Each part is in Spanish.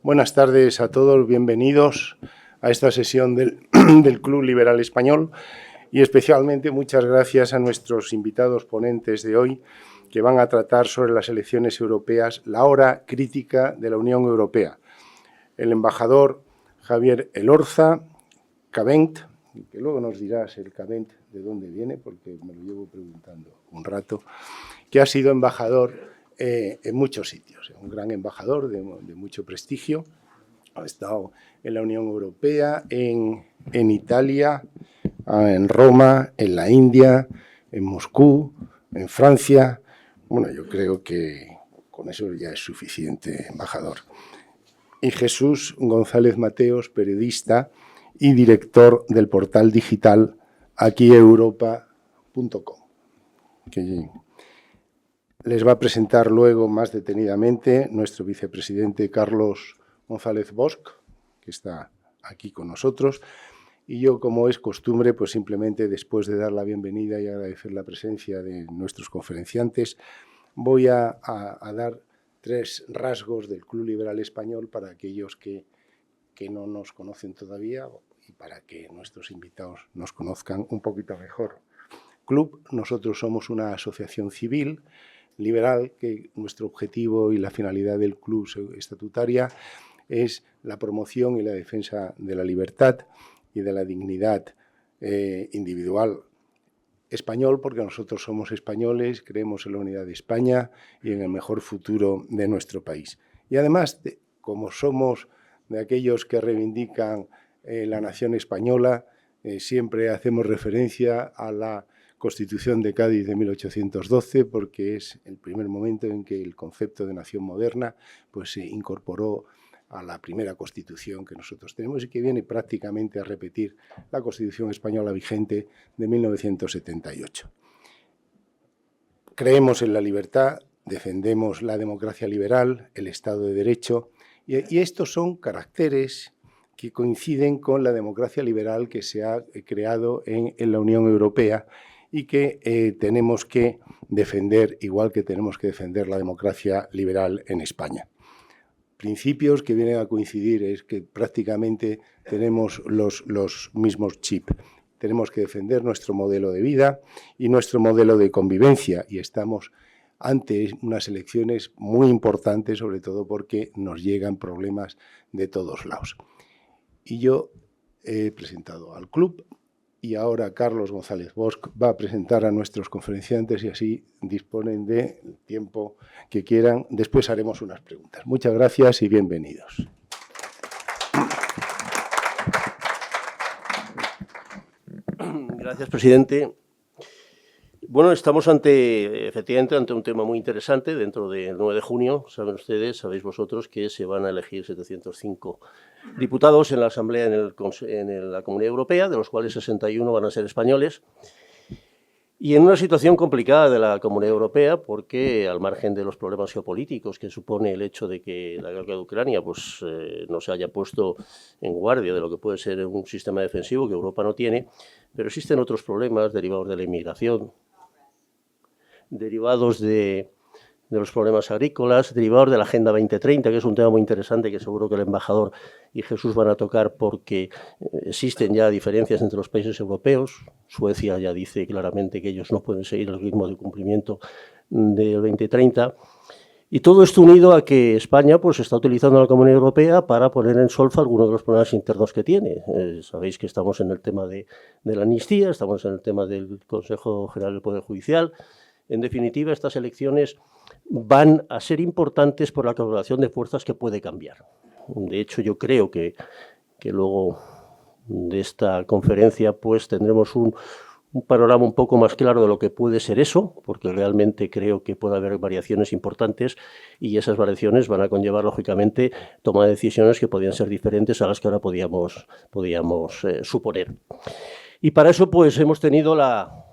Buenas tardes a todos, bienvenidos a esta sesión del Club Liberal Español y especialmente muchas gracias a nuestros invitados ponentes de hoy que van a tratar sobre las elecciones europeas, la hora crítica de la Unión Europea. El embajador Javier Elorza, Cavent, que luego nos dirás el Cavent de dónde viene, porque me lo llevo preguntando un rato, que ha sido embajador en muchos sitios, un gran embajador de mucho prestigio. Ha estado en la Unión Europea, en Italia, en Roma, en la India, en Moscú, en Francia. Bueno, yo creo que con eso ya es suficiente, embajador. Y Jesús González Mateos, periodista y director del portal digital aquieuropa.com, que les va a presentar luego más detenidamente nuestro vicepresidente Carlos González Bosch, que está aquí con nosotros. Y yo, como es costumbre, pues simplemente después de dar la bienvenida y agradecer la presencia de nuestros conferenciantes, voy a dar 3 rasgos del Club Liberal Español para aquellos que no nos conocen todavía y para que nuestros invitados nos conozcan un poquito mejor. Club, nosotros somos una asociación civil liberal, que nuestro objetivo y la finalidad del club estatutaria es la promoción y la defensa de la libertad y de la dignidad individual. Español, porque nosotros somos españoles, creemos en la unidad de España y en el mejor futuro de nuestro país. Y además, como somos de aquellos que reivindican la nación española, siempre hacemos referencia a la Constitución de Cádiz de 1812, porque es el primer momento en que el concepto de nación moderna pues, se incorporó a la primera Constitución que nosotros tenemos y que viene prácticamente a repetir la Constitución española vigente de 1978. Creemos en la libertad, defendemos la democracia liberal, el Estado de Derecho, y estos son caracteres que coinciden con la democracia liberal que se ha creado en la Unión Europea y que tenemos que defender, igual que tenemos que defender la democracia liberal en España. Principios que vienen a coincidir es que prácticamente tenemos los mismos chips. Tenemos que defender nuestro modelo de vida y nuestro modelo de convivencia y estamos ante unas elecciones muy importantes, sobre todo porque nos llegan problemas de todos lados. Y yo he presentado al club y ahora Carlos González Bosch va a presentar a nuestros conferenciantes y así disponen del tiempo que quieran. Después haremos unas preguntas. Muchas gracias y bienvenidos. Gracias, presidente. Bueno, estamos efectivamente ante un tema muy interesante. Dentro del 9 de junio, saben ustedes, sabéis vosotros, que se van a elegir 705 diputados en la Asamblea en la Comunidad Europea, de los cuales 61 van a ser españoles. Y en una situación complicada de la Comunidad Europea, porque al margen de los problemas geopolíticos que supone el hecho de que la guerra de Ucrania pues, no se haya puesto en guardia de lo que puede ser un sistema defensivo que Europa no tiene, pero existen otros problemas derivados de la inmigración, derivados de los problemas agrícolas, derivados de la Agenda 2030, que es un tema muy interesante que seguro que el embajador y Jesús van a tocar porque existen ya diferencias entre los países europeos. Suecia ya dice claramente que ellos no pueden seguir el ritmo de cumplimiento del 2030. Y todo esto unido a que España pues, está utilizando la Comunidad Europea para poner en solfa algunos de los problemas internos que tiene. Sabéis que estamos en el tema de la amnistía, estamos en el tema del Consejo General del Poder Judicial. En definitiva, estas elecciones van a ser importantes por la correlación de fuerzas que puede cambiar. De hecho, yo creo que luego de esta conferencia pues tendremos un panorama un poco más claro de lo que puede ser eso, porque realmente creo que puede haber variaciones importantes y esas variaciones van a conllevar, lógicamente, toma de decisiones que podrían ser diferentes a las que ahora podíamos suponer. Y para eso pues hemos tenido la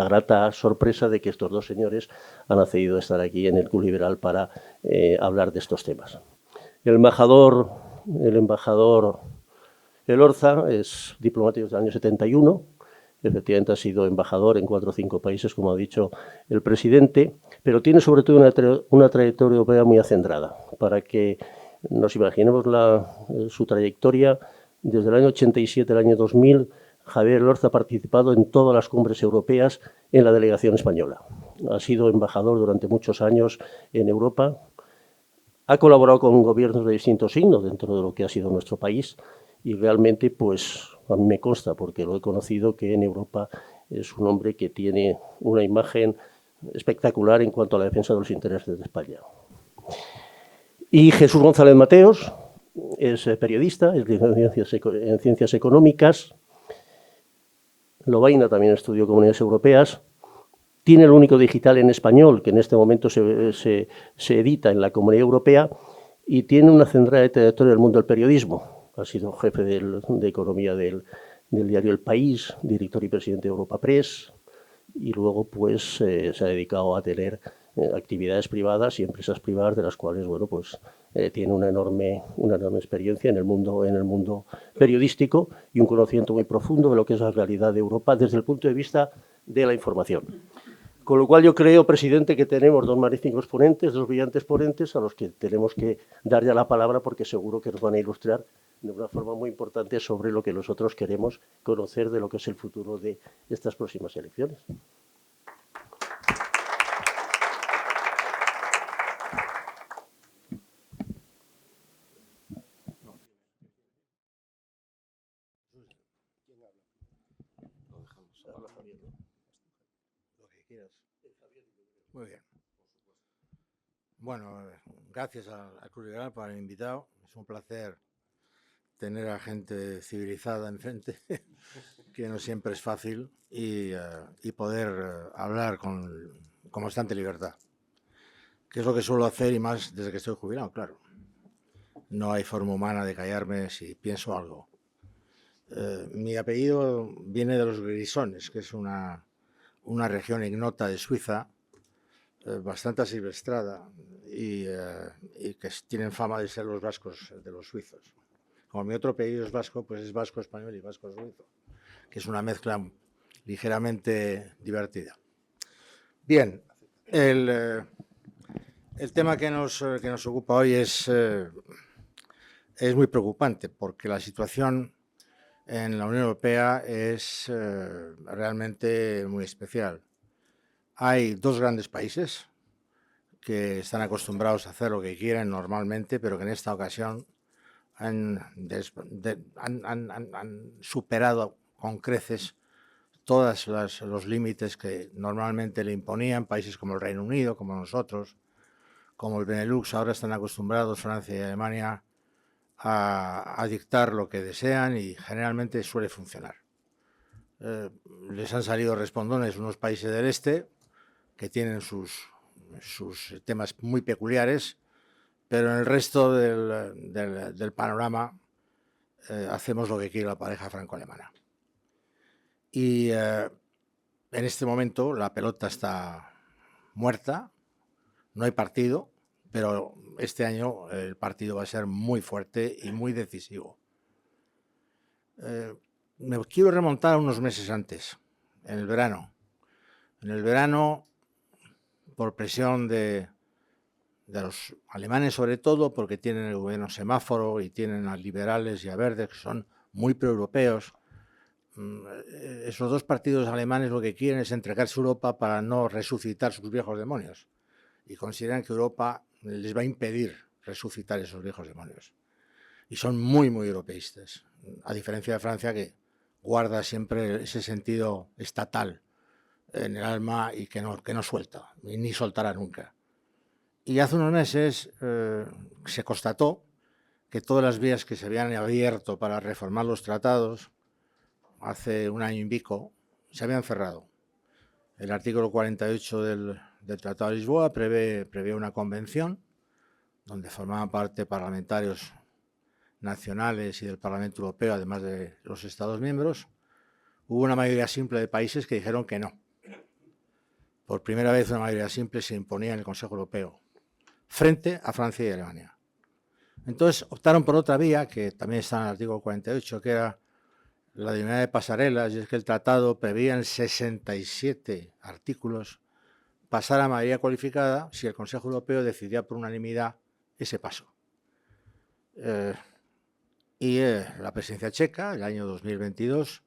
grata sorpresa de que estos dos señores han accedido a estar aquí en el Club Liberal para hablar de estos temas. El embajador Elorza es diplomático desde el año 71, efectivamente ha sido embajador en 4 o 5 países, como ha dicho el presidente, pero tiene sobre todo una trayectoria europea muy acendrada. Para que Nos imaginemos su trayectoria. Desde el año 87 al año 2000, Javier Elorza ha participado en todas las cumbres europeas en la delegación española. Ha sido embajador durante muchos años en Europa. Ha colaborado con gobiernos de distintos signos dentro de lo que ha sido nuestro país y realmente, pues, a mí me consta, porque lo he conocido, que en Europa es un hombre que tiene una imagen espectacular en cuanto a la defensa de los intereses de España. Y Jesús González Mateos es periodista, es licenciado en Ciencias Económicas. Lovaina también estudió Comunidades Europeas. Tiene el único digital en español, que en este momento se edita en la Comunidad Europea, y tiene una centrada trayectoria del mundo del periodismo. Ha sido jefe de economía del diario El País, director y presidente de Europa Press, y luego pues se ha dedicado a tener actividades privadas y empresas privadas, de las cuales, bueno, pues tiene una enorme experiencia en el mundo periodístico y un conocimiento muy profundo de lo que es la realidad de Europa desde el punto de vista de la información. Con lo cual yo creo, presidente, que tenemos dos magníficos ponentes, dos brillantes ponentes, a los que tenemos que dar ya la palabra, porque seguro que nos van a ilustrar de una forma muy importante sobre lo que nosotros queremos conocer de lo que es el futuro de estas próximas elecciones. Muy bien. Bueno, gracias al Cruz Liberal por haberme invitado. Es un placer tener a gente civilizada enfrente, que no siempre es fácil, y poder hablar con bastante libertad, que es lo que suelo hacer, y más desde que estoy jubilado, claro. No hay forma humana de callarme si pienso algo. Mi apellido viene de los Grisones, que es una región ignota de Suiza, bastante asilvestrada, y que tienen fama de ser los vascos de los suizos. Como mi otro apellido es vasco, pues es vasco español y vasco suizo, que es una mezcla ligeramente divertida. Bien, el tema que nos ocupa hoy es muy preocupante, porque la situación en la Unión Europea es realmente muy especial. Hay dos grandes países que están acostumbrados a hacer lo que quieren normalmente, pero que en esta ocasión han superado con creces todos los límites que normalmente le imponían. Países como el Reino Unido, como nosotros, como el Benelux, ahora están acostumbrados, Francia y Alemania, a dictar lo que desean, y generalmente suele funcionar. Les han salido respondones unos países del este que tienen sus temas muy peculiares, pero en el resto del panorama hacemos lo que quiere la pareja franco-alemana. Y en este momento la pelota está muerta, no hay partido, pero este año el partido va a ser muy fuerte y muy decisivo. Me quiero remontar a unos meses antes, en el verano. En el verano, por presión de los alemanes sobre todo, porque tienen el gobierno semáforo y tienen a liberales y a verdes, que son muy proeuropeos, esos dos partidos alemanes lo que quieren es entregarse a Europa para no resucitar sus viejos demonios, y consideran que Europa les va a impedir resucitar esos viejos demonios. Y son muy, muy europeístas, a diferencia de Francia, que guarda siempre ese sentido estatal en el alma y que no suelta, ni soltará nunca. Y hace unos meses se constató que todas las vías que se habían abierto para reformar los tratados hace un año y pico se habían cerrado. El artículo 48 del Tratado de Lisboa prevé una convención donde formaban parte parlamentarios nacionales y del Parlamento Europeo, además de los Estados miembros. Hubo una mayoría simple de países que dijeron que no. Por primera vez una mayoría simple se imponía en el Consejo Europeo, frente a Francia y Alemania. Entonces optaron por otra vía, que también está en el artículo 48, que era la dignidad de pasarelas, y es que el tratado prevía en 67 artículos pasar a mayoría cualificada si el Consejo Europeo decidía por unanimidad ese paso. La presidencia checa, el año 2022,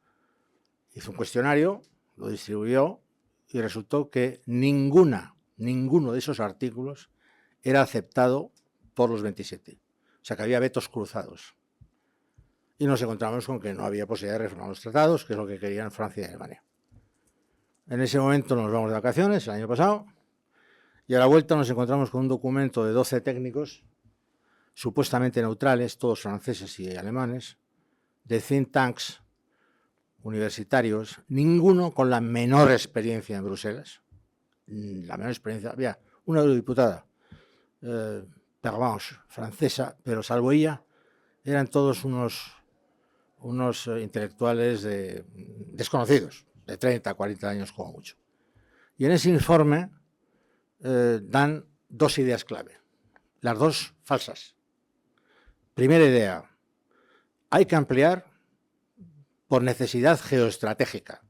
hizo un cuestionario, lo distribuyó y resultó que ninguno de esos artículos era aceptado por los 27. O sea, que había vetos cruzados. Y nos encontramos con que no había posibilidad de reformar los tratados, que es lo que querían Francia y Alemania. En ese momento nos vamos de vacaciones, el año pasado, y a la vuelta nos encontramos con un documento de 12 técnicos, supuestamente neutrales, todos franceses y alemanes, de think tanks universitarios, ninguno con la menor experiencia en Bruselas. La menor experiencia. Había una eurodiputada, Pervenche, francesa, pero salvo ella, eran todos unos intelectuales desconocidos, de 30, 40 años como mucho. Y en ese informe dan dos ideas clave, las dos falsas. Primera idea, hay que ampliar por necesidad geoestratégica.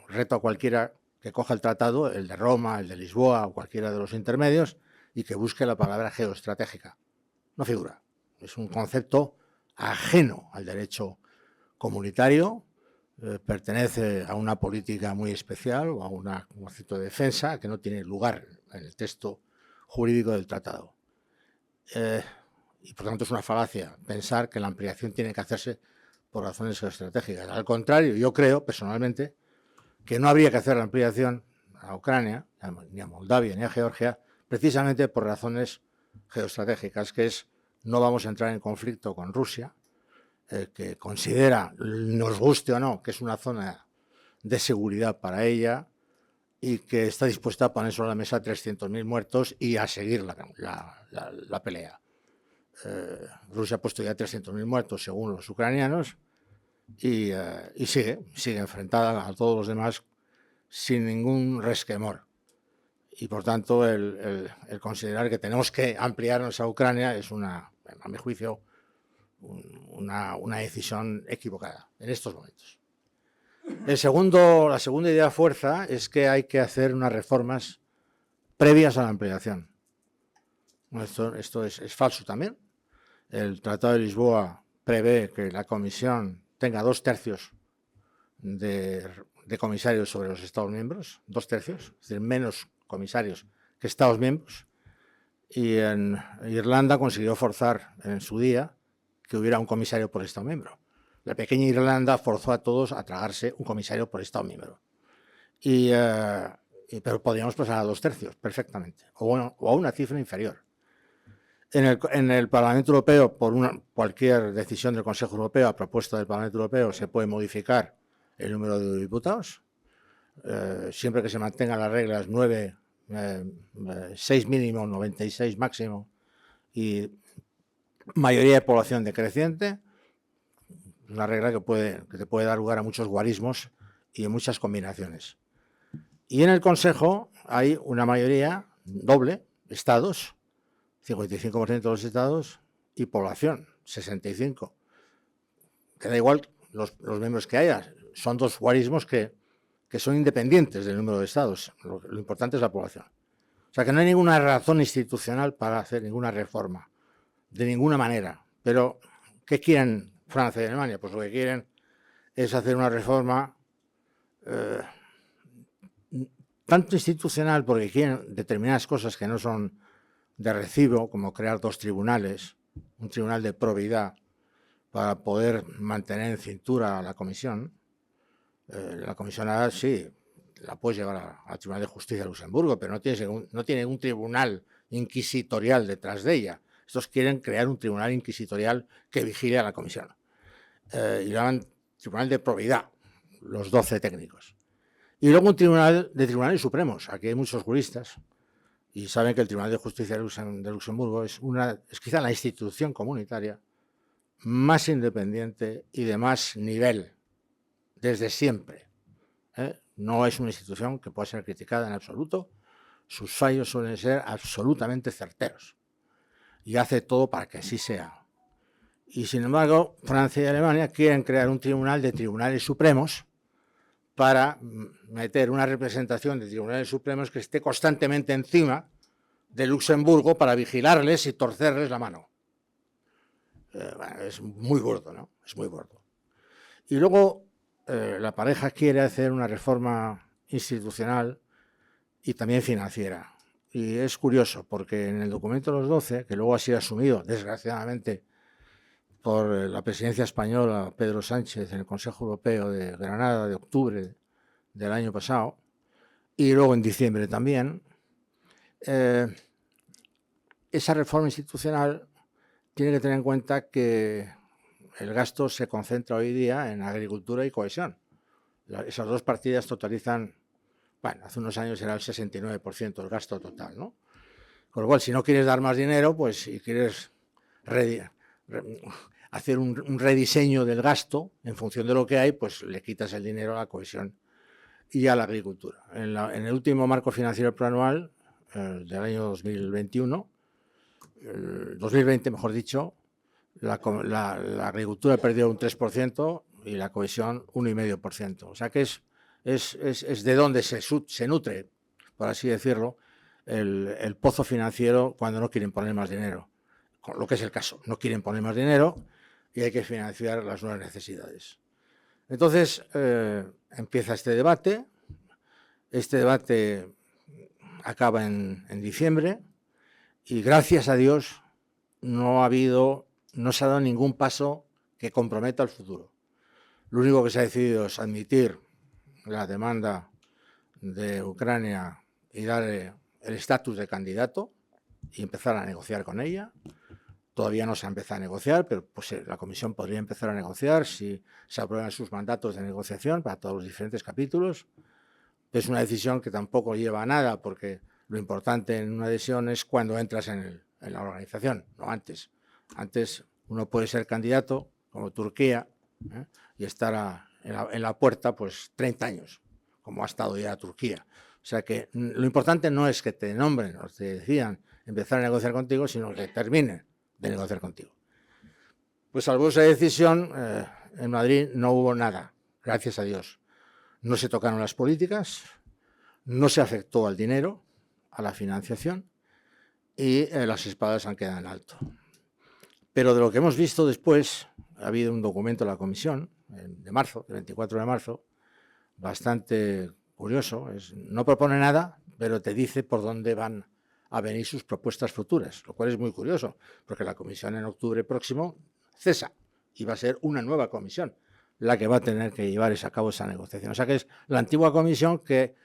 Reto a cualquiera que coja el tratado, el de Roma, el de Lisboa o cualquiera de los intermedios, y que busque la palabra geoestratégica. No figura. Es un concepto ajeno al derecho comunitario, pertenece a una política muy especial o a un concepto de defensa que no tiene lugar en el texto jurídico del tratado. Y por tanto es una falacia pensar que la ampliación tiene que hacerse por razones geoestratégicas. Al contrario, yo creo personalmente que no habría que hacer la ampliación a Ucrania, ni a Moldavia, ni a Georgia, precisamente por razones geoestratégicas, que es no vamos a entrar en conflicto con Rusia, que considera, nos guste o no, que es una zona de seguridad para ella y que está dispuesta a poner sobre la mesa 300.000 muertos y a seguir la pelea. Rusia ha puesto ya 300.000 muertos según los ucranianos y sigue enfrentada a todos los demás sin ningún resquemor. Y por tanto el considerar que tenemos que ampliarnos a Ucrania es a mi juicio una decisión equivocada en estos momentos. La segunda idea fuerza es que hay que hacer unas reformas previas a la ampliación. Esto es falso también. El Tratado de Lisboa prevé que la Comisión tenga 2/3 de comisarios sobre los Estados miembros, 2/3, es decir, menos comisarios que Estados miembros. Y en Irlanda consiguió forzar en su día que hubiera un comisario por Estado miembro. La pequeña Irlanda forzó a todos a tragarse un comisario por Estado miembro. Pero podríamos pasar a 2/3 perfectamente, o a una cifra inferior. En el Parlamento Europeo, por cualquier decisión del Consejo Europeo a propuesta del Parlamento Europeo, se puede modificar el número de diputados, siempre que se mantengan las reglas 6 mínimo, 96 máximo y mayoría de población decreciente, una regla que te puede dar lugar a muchos guarismos y a muchas combinaciones. Y en el Consejo hay una mayoría doble, estados, 55% de los estados, y población, 65%. Que da igual los miembros que haya, son dos guarismos que son independientes del número de estados. Lo importante es la población. O sea que no hay ninguna razón institucional para hacer ninguna reforma, de ninguna manera. Pero, ¿qué quieren Francia y Alemania? Pues lo que quieren es hacer una reforma tanto institucional, porque quieren determinadas cosas que no son de recibo, como crear dos tribunales, un tribunal de probidad para poder mantener en cintura a la comisión. La comisionada sí, la puedes llevar al Tribunal de Justicia de Luxemburgo, pero no tiene un tribunal inquisitorial detrás de ella. Estos quieren crear un tribunal inquisitorial que vigile a la comisión. Y lo llaman Tribunal de Probidad, los 12 técnicos. Y luego un tribunal de tribunales supremos. Aquí hay muchos juristas y saben que el Tribunal de Justicia de Luxemburgo es quizá la institución comunitaria más independiente y de más nivel desde siempre. No es una institución que pueda ser criticada en absoluto. Sus fallos suelen ser absolutamente certeros y hace todo para que así sea. Y sin embargo, Francia y Alemania quieren crear un tribunal de tribunales supremos para meter una representación de tribunales supremos que esté constantemente encima de Luxemburgo para vigilarles y torcerles la mano. bueno, es muy gordo, ¿no? Es muy gordo. Y luego la pareja quiere hacer una reforma institucional y también financiera. Y es curioso, porque en el documento de los 12, que luego ha sido asumido, desgraciadamente, por la presidencia española, Pedro Sánchez, en el Consejo Europeo de Granada de octubre del año pasado, y luego en diciembre también, esa reforma institucional tiene que tener en cuenta que el gasto se concentra hoy día en agricultura y cohesión. Esas dos partidas totalizan, bueno, hace unos años era el 69% del gasto total, ¿no? Con lo cual, si no quieres dar más dinero, pues si quieres hacer un rediseño del gasto en función de lo que hay, pues le quitas el dinero a la cohesión y a la agricultura. En el último marco financiero plurianual del año 2021, 2020 mejor dicho, la agricultura perdió un 3% y la cohesión 1,5%. O sea que es de donde se nutre, por así decirlo, el pozo financiero cuando no quieren poner más dinero. Con lo que es el caso, no quieren poner más dinero y hay que financiar las nuevas necesidades. Entonces empieza este debate. Este debate acaba en diciembre y gracias a Dios no se ha dado ningún paso que comprometa el futuro. Lo único que se ha decidido es admitir la demanda de Ucrania y darle el estatus de candidato y empezar a negociar con ella. Todavía no se ha empezado a negociar, pero pues, la Comisión podría empezar a negociar si se aprueban sus mandatos de negociación para todos los diferentes capítulos. Es una decisión que tampoco lleva a nada, porque lo importante en una adhesión es cuando entras en la organización, no antes. Antes uno puede ser candidato, como Turquía, y estar en la puerta pues 30 años, como ha estado ya Turquía. O sea que lo importante no es que te nombren o te decidan empezar a negociar contigo, sino que terminen de negociar contigo. Pues salvo esa decisión, en Madrid no hubo nada, gracias a Dios. No se tocaron las políticas, no se afectó al dinero, a la financiación, y las espadas han quedado en alto. Pero de lo que hemos visto después, ha habido un documento de la Comisión, de marzo, el 24 de marzo, bastante curioso. No propone nada, pero te dice por dónde van a venir sus propuestas futuras, lo cual es muy curioso, porque la Comisión en octubre próximo cesa y va a ser una nueva comisión la que va a tener que llevar a cabo esa negociación. O sea que es la antigua comisión que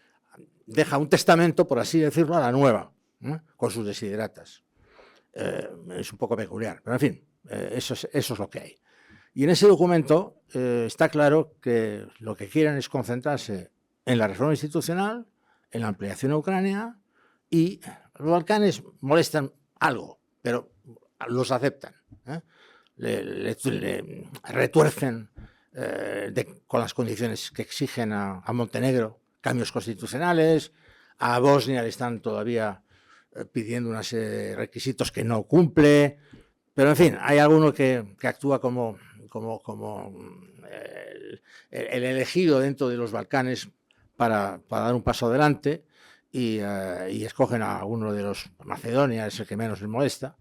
deja un testamento, por así decirlo, a la nueva, con sus desideratas. Es un poco peculiar, pero en fin, eso es lo que hay. Y en ese documento está claro que lo que quieren es concentrarse en la reforma institucional, en la ampliación a Ucrania, y los Balcanes molestan algo, pero los aceptan. Le retuercen con las condiciones que exigen a Montenegro, cambios constitucionales. A Bosnia le están todavía pidiendo unos requisitos que no cumple. Pero, en fin, hay alguno que actúa como el elegido dentro de los Balcanes para dar un paso adelante y escogen a uno de los Macedonia, es el que menos les molesta,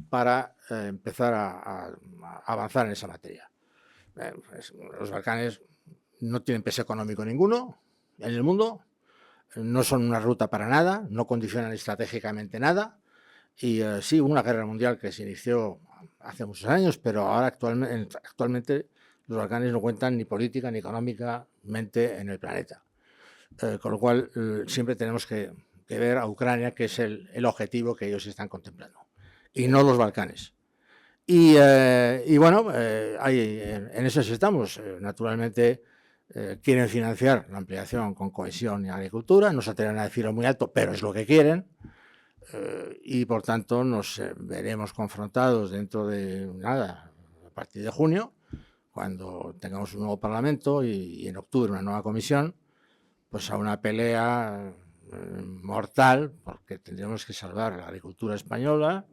para empezar a avanzar en esa materia. Los Balcanes no tienen peso económico ninguno en el mundo, no son una ruta para nada, no condicionan estratégicamente nada. Y sí, hubo una guerra mundial que se inició hace muchos años, pero ahora actualmente los Balcanes no cuentan ni política ni económicamente en el planeta. Con lo cual siempre tenemos que ver a Ucrania, que es el objetivo que ellos están contemplando, y no los Balcanes. Y bueno, en eso estamos. Naturalmente quieren financiar la ampliación con cohesión y agricultura, no se atreven a decirlo muy alto, pero es lo que quieren. Y por tanto nos veremos confrontados dentro de nada, a partir de junio, cuando tengamos un nuevo Parlamento y en octubre una nueva comisión, pues a una pelea mortal, porque tendremos que salvar la agricultura española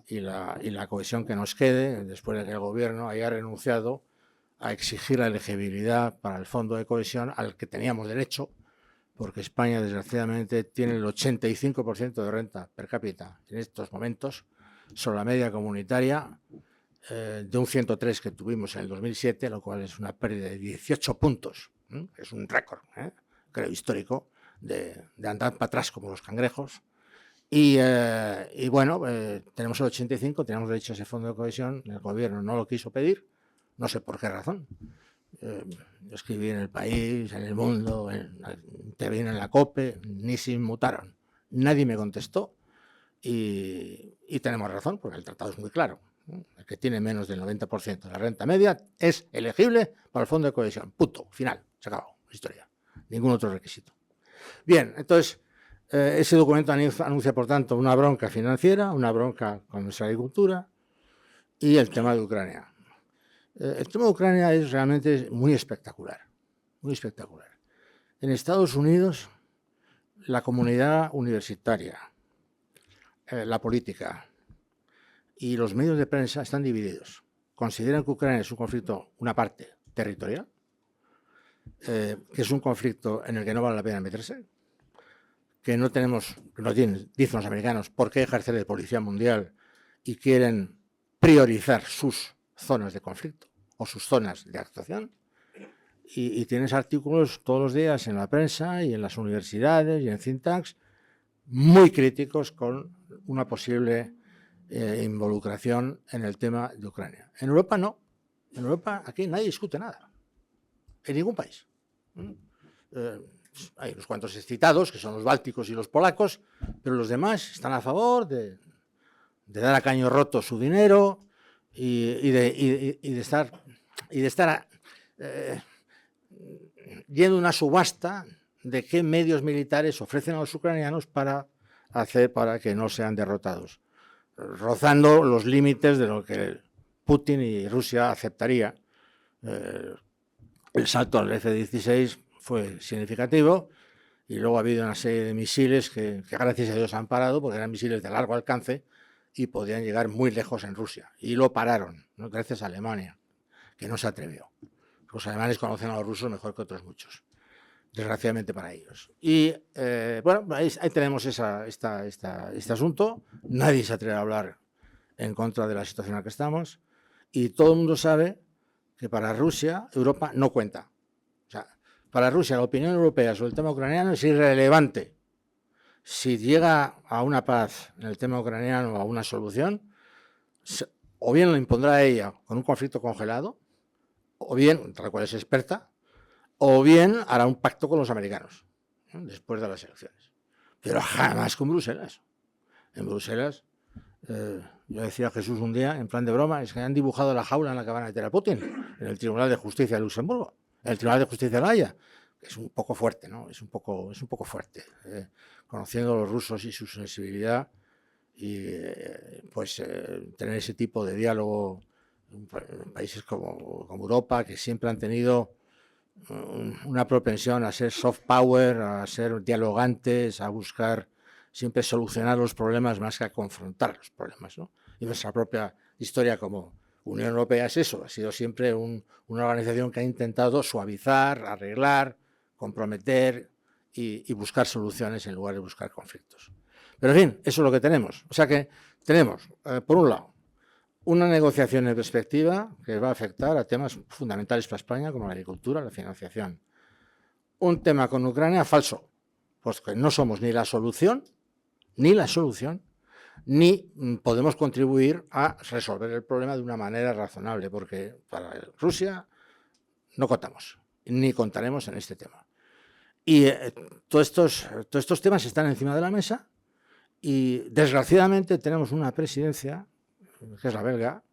y la cohesión que nos quede después de que el gobierno haya renunciado a exigir la elegibilidad para el fondo de cohesión al que teníamos derecho, porque España, desgraciadamente, tiene el 85% de renta per cápita en estos momentos, sobre la media comunitaria, de un 103 que tuvimos en el 2007, lo cual es una pérdida de 18 puntos. Es un récord, creo, histórico, de andar para atrás como los cangrejos. Y bueno, tenemos el 85, teníamos derecho a ese fondo de cohesión, el gobierno no lo quiso pedir, no sé por qué razón. Yo escribí en El País, en El Mundo, intervino en la COPE, ni se inmutaron. Nadie me contestó y tenemos razón, porque el tratado es muy claro. El que tiene menos del 90% de la renta media es elegible para el fondo de cohesión. Punto, final, se acabó la historia. Ningún otro requisito. Bien, entonces, ese documento anuncia, por tanto, una bronca financiera, una bronca con nuestra agricultura y el tema de Ucrania. El tema de Ucrania es realmente muy espectacular, muy espectacular. En Estados Unidos, la comunidad universitaria, la política y los medios de prensa están divididos. Consideran que Ucrania es un conflicto, una parte territorial, que es un conflicto en el que no vale la pena meterse, que no tienen, dicen los americanos, por qué ejercer de policía mundial y quieren priorizar sus zonas de conflicto o sus zonas de actuación. Y tienes artículos todos los días en la prensa y en las universidades y en think tanks muy críticos con una posible involucración en el tema de Ucrania. En Europa no. En Europa aquí nadie discute nada. En ningún país. Hay unos cuantos excitados, que son los bálticos y los polacos, pero los demás están a favor de dar a caño roto su dinero y de estar yendo a una subasta de qué medios militares ofrecen a los ucranianos para que no sean derrotados, rozando los límites de lo que Putin y Rusia aceptaría. El salto al F-16 fue significativo y luego ha habido una serie de misiles que gracias a Dios han parado, porque eran misiles de largo alcance y podían llegar muy lejos en Rusia. Y lo pararon, ¿no? Gracias a Alemania, que no se atrevió. Los alemanes conocen a los rusos mejor que otros muchos, desgraciadamente para ellos. Y bueno, ahí tenemos este asunto. Nadie se atreve a hablar en contra de la situación en la que estamos y todo el mundo sabe que para Rusia Europa no cuenta. O sea, para Rusia la opinión europea sobre el tema ucraniano es irrelevante. Si llega a una paz en el tema ucraniano o a una solución, o bien lo impondrá ella con un conflicto congelado, o bien, de la cual es experta, o bien hará un pacto con los americanos, ¿no? Después de las elecciones. Pero jamás con Bruselas. En Bruselas, yo decía a Jesús un día, en plan de broma, es que han dibujado la jaula en la que van a meter a Putin, en el Tribunal de Justicia de Luxemburgo, en el Tribunal de Justicia de La Haya. Es un poco fuerte, ¿no? Es un poco fuerte. Conociendo a los rusos y su sensibilidad, y tener ese tipo de diálogo en países como Europa, que siempre han tenido una propensión a ser soft power, a ser dialogantes, a buscar siempre solucionar los problemas más que a confrontar los problemas, ¿no? Y nuestra propia historia como Unión Europea es eso, ha sido siempre una organización que ha intentado suavizar, arreglar, comprometer y buscar soluciones en lugar de buscar conflictos. Pero en fin, eso es lo que tenemos. O sea que tenemos, por un lado, una negociación en perspectiva que va a afectar a temas fundamentales para España, como la agricultura, la financiación. Un tema con Ucrania falso, pues que no somos ni la solución, ni podemos contribuir a resolver el problema de una manera razonable, porque para Rusia no contamos, ni contaremos en este tema. Y todos estos temas están encima de la mesa y, desgraciadamente, tenemos una presidencia, que es la belga,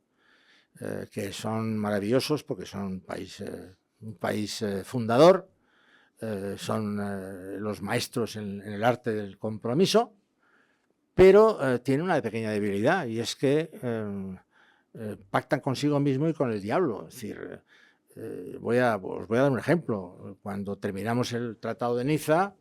que son maravillosos porque son un país fundador, son los maestros en el arte del compromiso, pero tiene una pequeña debilidad y es que pactan consigo mismo y con el diablo. Es decir, os voy a dar un ejemplo. Cuando terminamos el Tratado de Niza,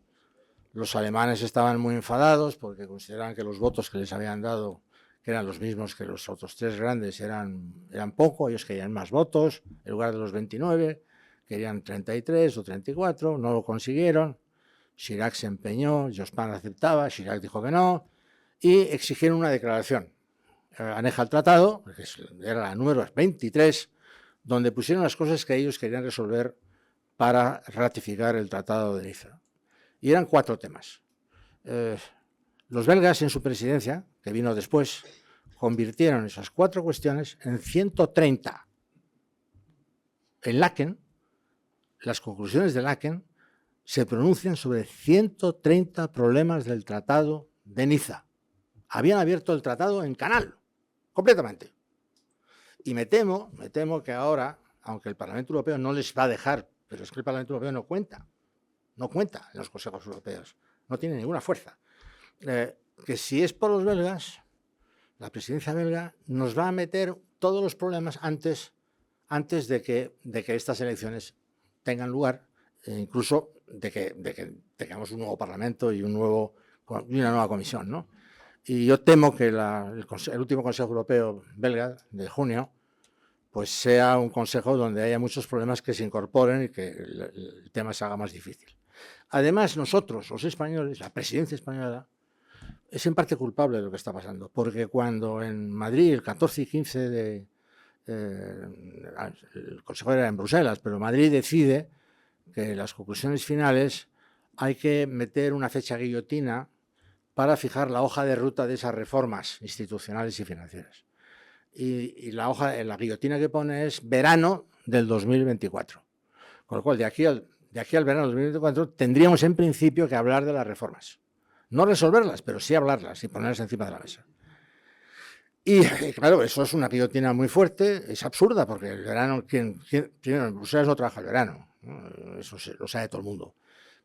los alemanes estaban muy enfadados porque consideraban que los votos que les habían dado, que eran los mismos que los otros tres grandes, eran poco. Ellos querían más votos, en lugar de los 29, querían 33 o 34, no lo consiguieron. Chirac se empeñó, Jospin aceptaba, Chirac dijo que no, y exigieron una declaración aneja al tratado, que era la número 23, donde pusieron las cosas que ellos querían resolver para ratificar el Tratado de Niza. Y eran 4 temas. Los belgas en su presidencia, que vino después, convirtieron esas 4 cuestiones en 130. En Laeken, las conclusiones de Laeken se pronuncian sobre 130 problemas del Tratado de Niza. Habían abierto el tratado en canal, completamente. Y me temo que ahora, aunque el Parlamento Europeo no les va a dejar, pero es que el Parlamento Europeo no cuenta en los consejos europeos, no tiene ninguna fuerza, que si es por los belgas, la presidencia belga nos va a meter todos los problemas antes de que estas elecciones tengan lugar, incluso de que tengamos un nuevo Parlamento y una nueva comisión, ¿no? Y yo temo que el último Consejo Europeo belga de junio pues sea un consejo donde haya muchos problemas que se incorporen y que el tema se haga más difícil. Además, nosotros, los españoles, la presidencia española, es en parte culpable de lo que está pasando, porque cuando en Madrid, el 14 y 15 el consejo era en Bruselas, pero Madrid decide que en las conclusiones finales hay que meter una fecha guillotina para fijar la hoja de ruta de esas reformas institucionales y financieras. Y la guillotina que pone es verano del 2024. Con lo cual, de aquí al verano del 2024 tendríamos en principio que hablar de las reformas. No resolverlas, pero sí hablarlas y ponerlas encima de la mesa. Y claro, eso es una guillotina muy fuerte, es absurda, porque el verano, primero en Bruselas no trabaja el verano, ¿no? Eso lo sabe todo el mundo.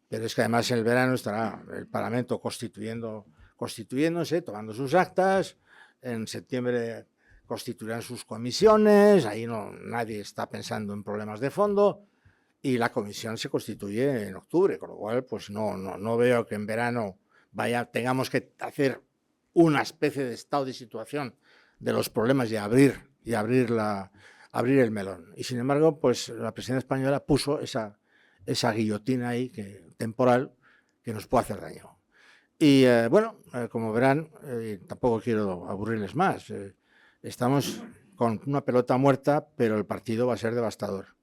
Pero es que además en el verano estará el Parlamento constituyéndose, tomando sus actas, en septiembre constituirán sus comisiones, ahí nadie está pensando en problemas de fondo, y la comisión se constituye en octubre, con lo cual pues no veo que en verano tengamos que hacer una especie de estado de situación de los problemas y abrir el melón. Y sin embargo, pues la presidencia española puso esa guillotina ahí temporal que nos puede hacer daño. Y como verán, tampoco quiero aburrirles más. Estamos con una pelota muerta, pero el partido va a ser devastador,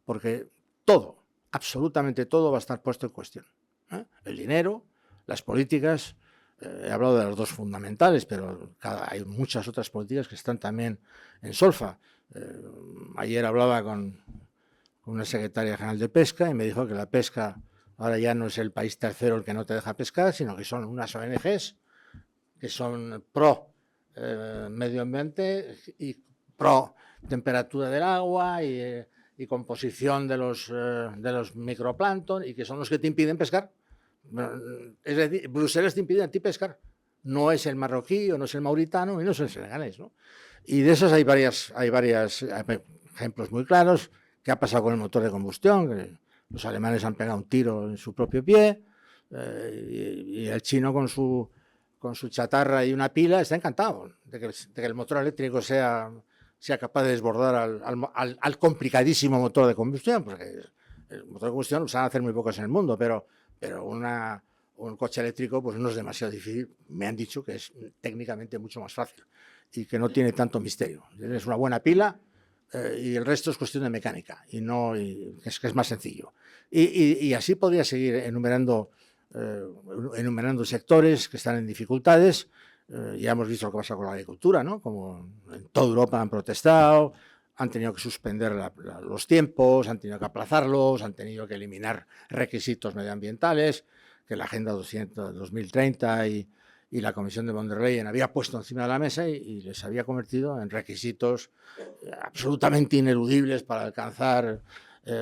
porque todo, absolutamente todo va a estar puesto en cuestión. El dinero, las políticas, he hablado de las 2 fundamentales, pero hay muchas otras políticas que están también en solfa. Ayer hablaba con una secretaria general de Pesca y me dijo que la pesca ahora ya no es el país tercero el que no te deja pescar, sino que son unas ONGs que son pro medio ambiente y pro temperatura del agua y composición de los microplancton, y que son los que te impiden pescar. Es decir, Bruselas te impide a ti pescar. No es el marroquí o no es el mauritano y no es el senegalés, ¿no? Y de esos hay varios ejemplos muy claros. ¿Qué ha pasado con el motor de combustión? Que los alemanes han pegado un tiro en su propio pie, y el chino con su chatarra y una pila está encantado de que el motor eléctrico sea capaz de desbordar al complicadísimo motor de combustión, porque el motor de combustión lo saben hacer muy pocos en el mundo, pero un coche eléctrico pues no es demasiado difícil. Me han dicho que es técnicamente mucho más fácil y que no tiene tanto misterio. Es una buena pila y el resto es cuestión de mecánica y es más sencillo. Y así podría seguir enumerando sectores que están en dificultades. Ya hemos visto lo que pasa con la agricultura, ¿no? Como en toda Europa han protestado, han tenido que suspender los tiempos, han tenido que aplazarlos, han tenido que eliminar requisitos medioambientales que la Agenda 2030 y la Comisión de von der Leyen había puesto encima de la mesa y les había convertido en requisitos absolutamente ineludibles para alcanzar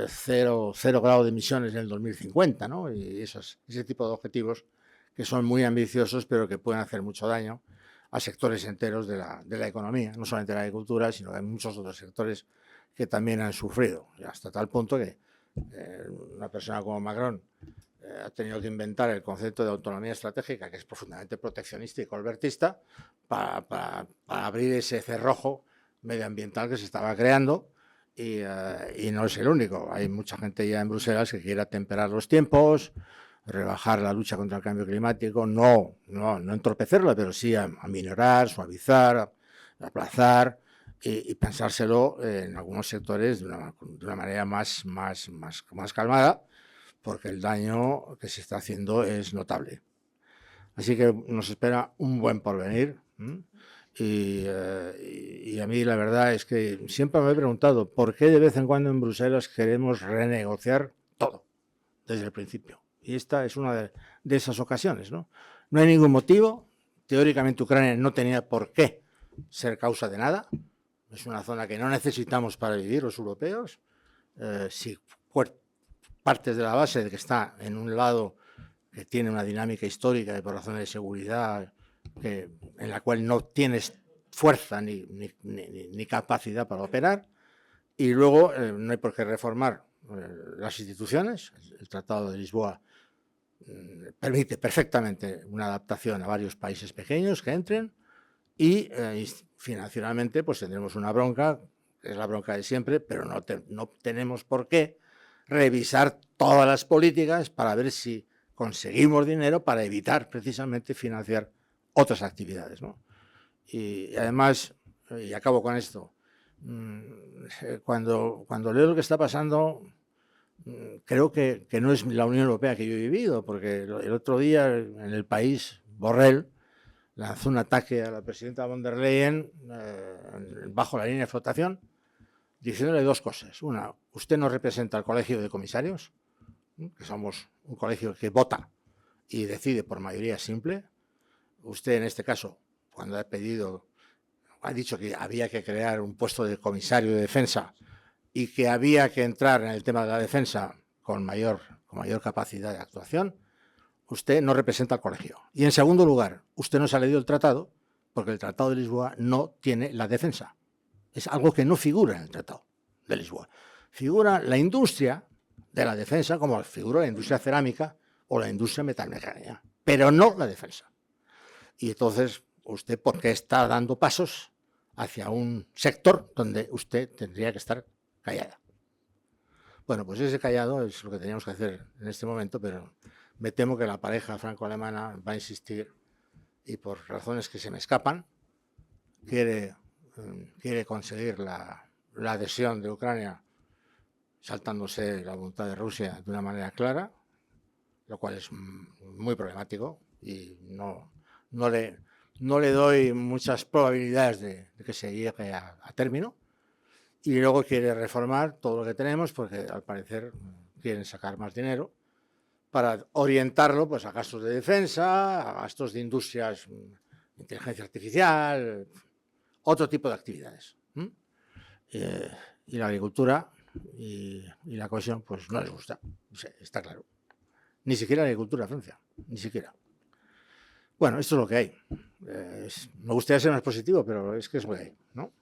cero grado de emisiones en el 2050, ¿no? Y ese tipo de objetivos que son muy ambiciosos, pero que pueden hacer mucho daño a sectores enteros de la economía, no solamente de la agricultura, sino de muchos otros sectores que también han sufrido, hasta tal punto que una persona como Macron ha tenido que inventar el concepto de autonomía estratégica, que es profundamente proteccionista y colbertista, para abrir ese cerrojo medioambiental que se estaba creando, y no es el único. Hay mucha gente ya en Bruselas que quiere atemperar los tiempos, rebajar la lucha contra el cambio climático, no entorpecerla, pero sí a minorar, suavizar, aplazar y pensárselo en algunos sectores de una manera más calmada, porque el daño que se está haciendo es notable. Así que nos espera un buen porvenir. Y a mí la verdad es que siempre me he preguntado por qué de vez en cuando en Bruselas queremos renegociar todo desde el principio. Y esta es una de esas ocasiones, ¿no? No hay ningún motivo. Teóricamente Ucrania no tenía por qué ser causa de nada. Es una zona que no necesitamos para vivir los europeos. Si partes de la base de que está en un lado que tiene una dinámica histórica y por razones de seguridad en la cual no tienes fuerza ni capacidad para operar, y luego no hay por qué reformar las instituciones. El Tratado de Lisboa permite perfectamente una adaptación a varios países pequeños que entren, y financieramente pues tendremos una bronca, que es la bronca de siempre, pero no tenemos por qué revisar todas las políticas para ver si conseguimos dinero para evitar precisamente financiar otras actividades, ¿no? Y además, y acabo con esto, cuando leo lo que está pasando, creo que no es la Unión Europea que yo he vivido, porque el otro día en El País, Borrell lanzó un ataque a la presidenta von der Leyen bajo la línea de flotación, diciéndole dos cosas. Una, usted no representa al Colegio de Comisarios, que somos un colegio que vota y decide por mayoría simple. Usted, en este caso, cuando ha dicho que había que crear un puesto de comisario de defensa y que había que entrar en el tema de la defensa con mayor capacidad de actuación, usted no representa al colegio. Y en segundo lugar, usted no se ha leído el tratado, porque el Tratado de Lisboa no tiene la defensa. Es algo que no figura en el Tratado de Lisboa. Figura la industria de la defensa, como figura la industria cerámica o la industria metalmecánica, pero no la defensa. Y entonces, ¿usted por qué está dando pasos hacia un sector donde usted tendría que estar callada? Bueno, pues ese callado es lo que teníamos que hacer en este momento, pero me temo que la pareja franco-alemana va a insistir y por razones que se me escapan quiere conseguir la adhesión de Ucrania saltándose la voluntad de Rusia de una manera clara, lo cual es muy problemático y no le doy muchas probabilidades de que se llegue a término. Y luego quiere reformar todo lo que tenemos porque al parecer quieren sacar más dinero para orientarlo pues, a gastos de defensa, a gastos de industrias, inteligencia artificial, otro tipo de actividades. Y la agricultura y la cohesión pues no les gusta, está claro. Ni siquiera la agricultura, Francia, ni siquiera. Bueno, esto es lo que hay. Me gustaría ser más positivo, pero es que es lo que hay, ¿no?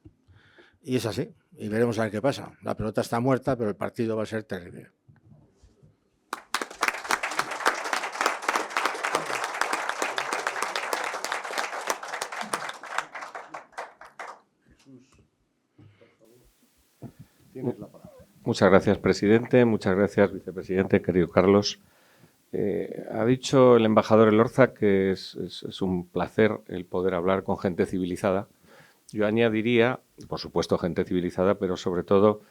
Y es así, y veremos a ver qué pasa. La pelota está muerta, pero el partido va a ser terrible. Muchas gracias, presidente. Muchas gracias, vicepresidente, querido Carlos. Ha dicho el embajador Elorza que es un placer el poder hablar con gente civilizada. Yo añadiría, por supuesto, gente civilizada, pero sobre todo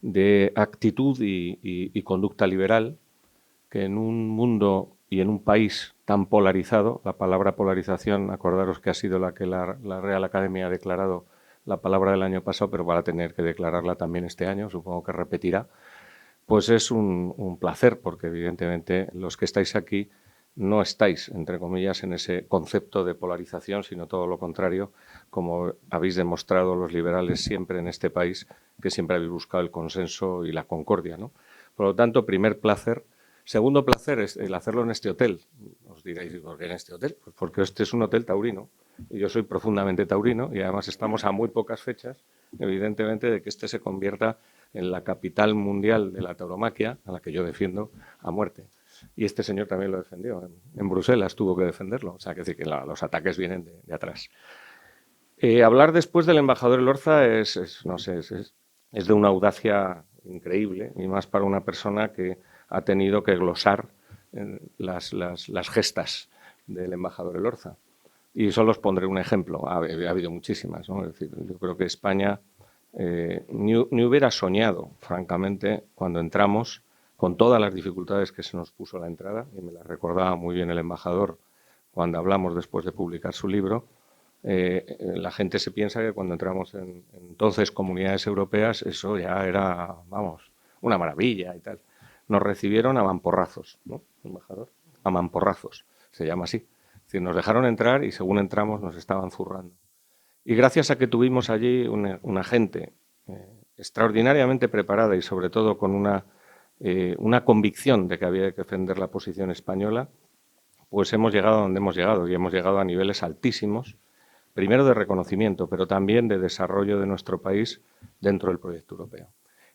de actitud y conducta liberal, que en un mundo y en un país tan polarizado, la palabra polarización, acordaros que ha sido la que la Real Academia ha declarado la palabra del año pasado, pero va a tener que declararla también este año, supongo que repetirá, pues es un placer, porque evidentemente los que estáis aquí no estáis, entre comillas, en ese concepto de polarización, sino todo lo contrario, como habéis demostrado los liberales siempre en este país, que siempre habéis buscado el consenso y la concordia, ¿no? Por lo tanto, primer placer. Segundo placer es el hacerlo en este hotel. Os diréis, ¿por qué en este hotel? Pues porque este es un hotel taurino, y yo soy profundamente taurino, y además estamos a muy pocas fechas, evidentemente, de que este se convierta en la capital mundial de la tauromaquia, a la que yo defiendo a muerte. Y este señor también lo defendió. En Bruselas tuvo que defenderlo. O sea, que decir que los ataques vienen de atrás. Hablar después del embajador Elorza es de una audacia increíble, y más para una persona que ha tenido que glosar las gestas del embajador Elorza. Y solo os pondré un ejemplo. Ha habido muchísimas, ¿no? Es decir, yo creo que España ni hubiera soñado, francamente, cuando entramos, con todas las dificultades que se nos puso a la entrada, y me las recordaba muy bien el embajador cuando hablamos después de publicar su libro. La gente se piensa que cuando entramos en entonces comunidades europeas eso ya era, vamos, una maravilla y tal. Nos recibieron a mamporrazos, ¿no, embajador? A mamporrazos, se llama así. Es decir, nos dejaron entrar y según entramos nos estaban zurrando. Y gracias a que tuvimos allí una gente extraordinariamente preparada y sobre todo con una convicción de que había que defender la posición española, pues hemos llegado a donde hemos llegado y hemos llegado a niveles altísimos, primero de reconocimiento, pero también de desarrollo de nuestro país dentro del proyecto europeo.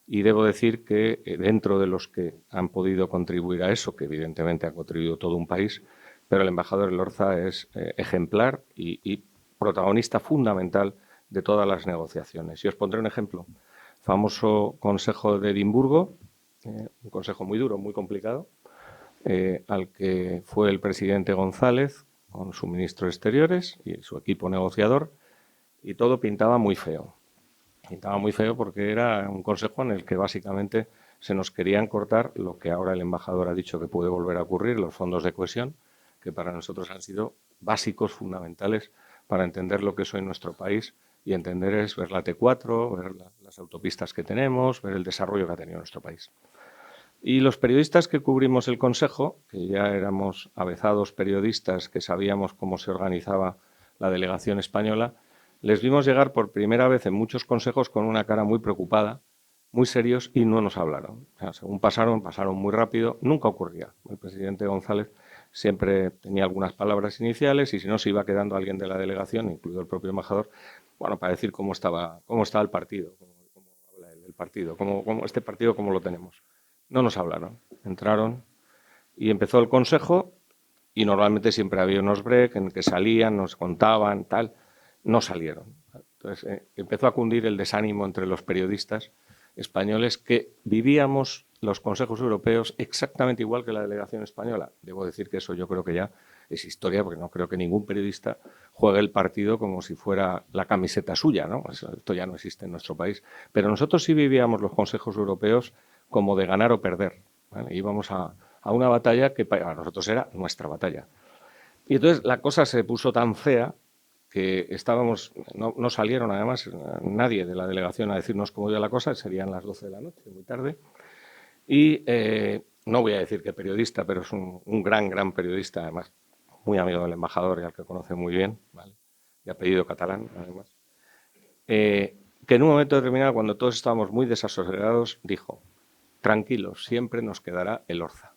Y debo decir que dentro de los que han podido contribuir a eso, que evidentemente ha contribuido todo un país, pero el embajador Elorza es ejemplar y protagonista fundamental de todas las negociaciones. Y os pondré un ejemplo. Famoso Consejo de Edimburgo, un consejo muy duro, muy complicado, al que fue el presidente González con su ministro de Exteriores y su equipo negociador, y todo pintaba muy feo. Pintaba muy feo porque era un consejo en el que básicamente se nos querían cortar lo que ahora el embajador ha dicho que puede volver a ocurrir, los fondos de cohesión, que para nosotros han sido básicos, fundamentales, para entender lo que es hoy nuestro país, y entender es ver la T4, ver las autopistas que tenemos, ver el desarrollo que ha tenido nuestro país. Y los periodistas que cubrimos el Consejo, que ya éramos avezados periodistas que sabíamos cómo se organizaba la delegación española, les vimos llegar por primera vez en muchos consejos con una cara muy preocupada, muy serios, y no nos hablaron. O sea, según pasaron muy rápido, nunca ocurría. El presidente González siempre tenía algunas palabras iniciales y si no se iba quedando alguien de la delegación, incluido el propio embajador, bueno, para decir cómo estaba el partido, cómo habla el partido, este partido cómo lo tenemos. No nos hablaron, entraron y empezó el consejo y normalmente siempre había unos break en que salían, nos contaban, tal, no salieron. Entonces empezó a cundir el desánimo entre los periodistas españoles que vivíamos los consejos europeos exactamente igual que la delegación española. Debo decir que eso yo creo que ya es historia, porque no creo que ningún periodista juegue el partido como si fuera la camiseta suya, ¿no? Esto ya no existe en nuestro país. Pero nosotros sí vivíamos los consejos europeos como de ganar o perder, ¿vale? Íbamos a una batalla que para nosotros era nuestra batalla. Y entonces la cosa se puso tan fea que estábamos, no salieron además nadie de la delegación a decirnos cómo iba la cosa, serían las 12 de la noche, muy tarde, y no voy a decir que periodista, pero es un gran periodista, además muy amigo del embajador y al que conoce muy bien, ¿vale? De apellido catalán, además, que en un momento determinado, cuando todos estábamos muy desasosegados, dijo: tranquilos, siempre nos quedará Elorza.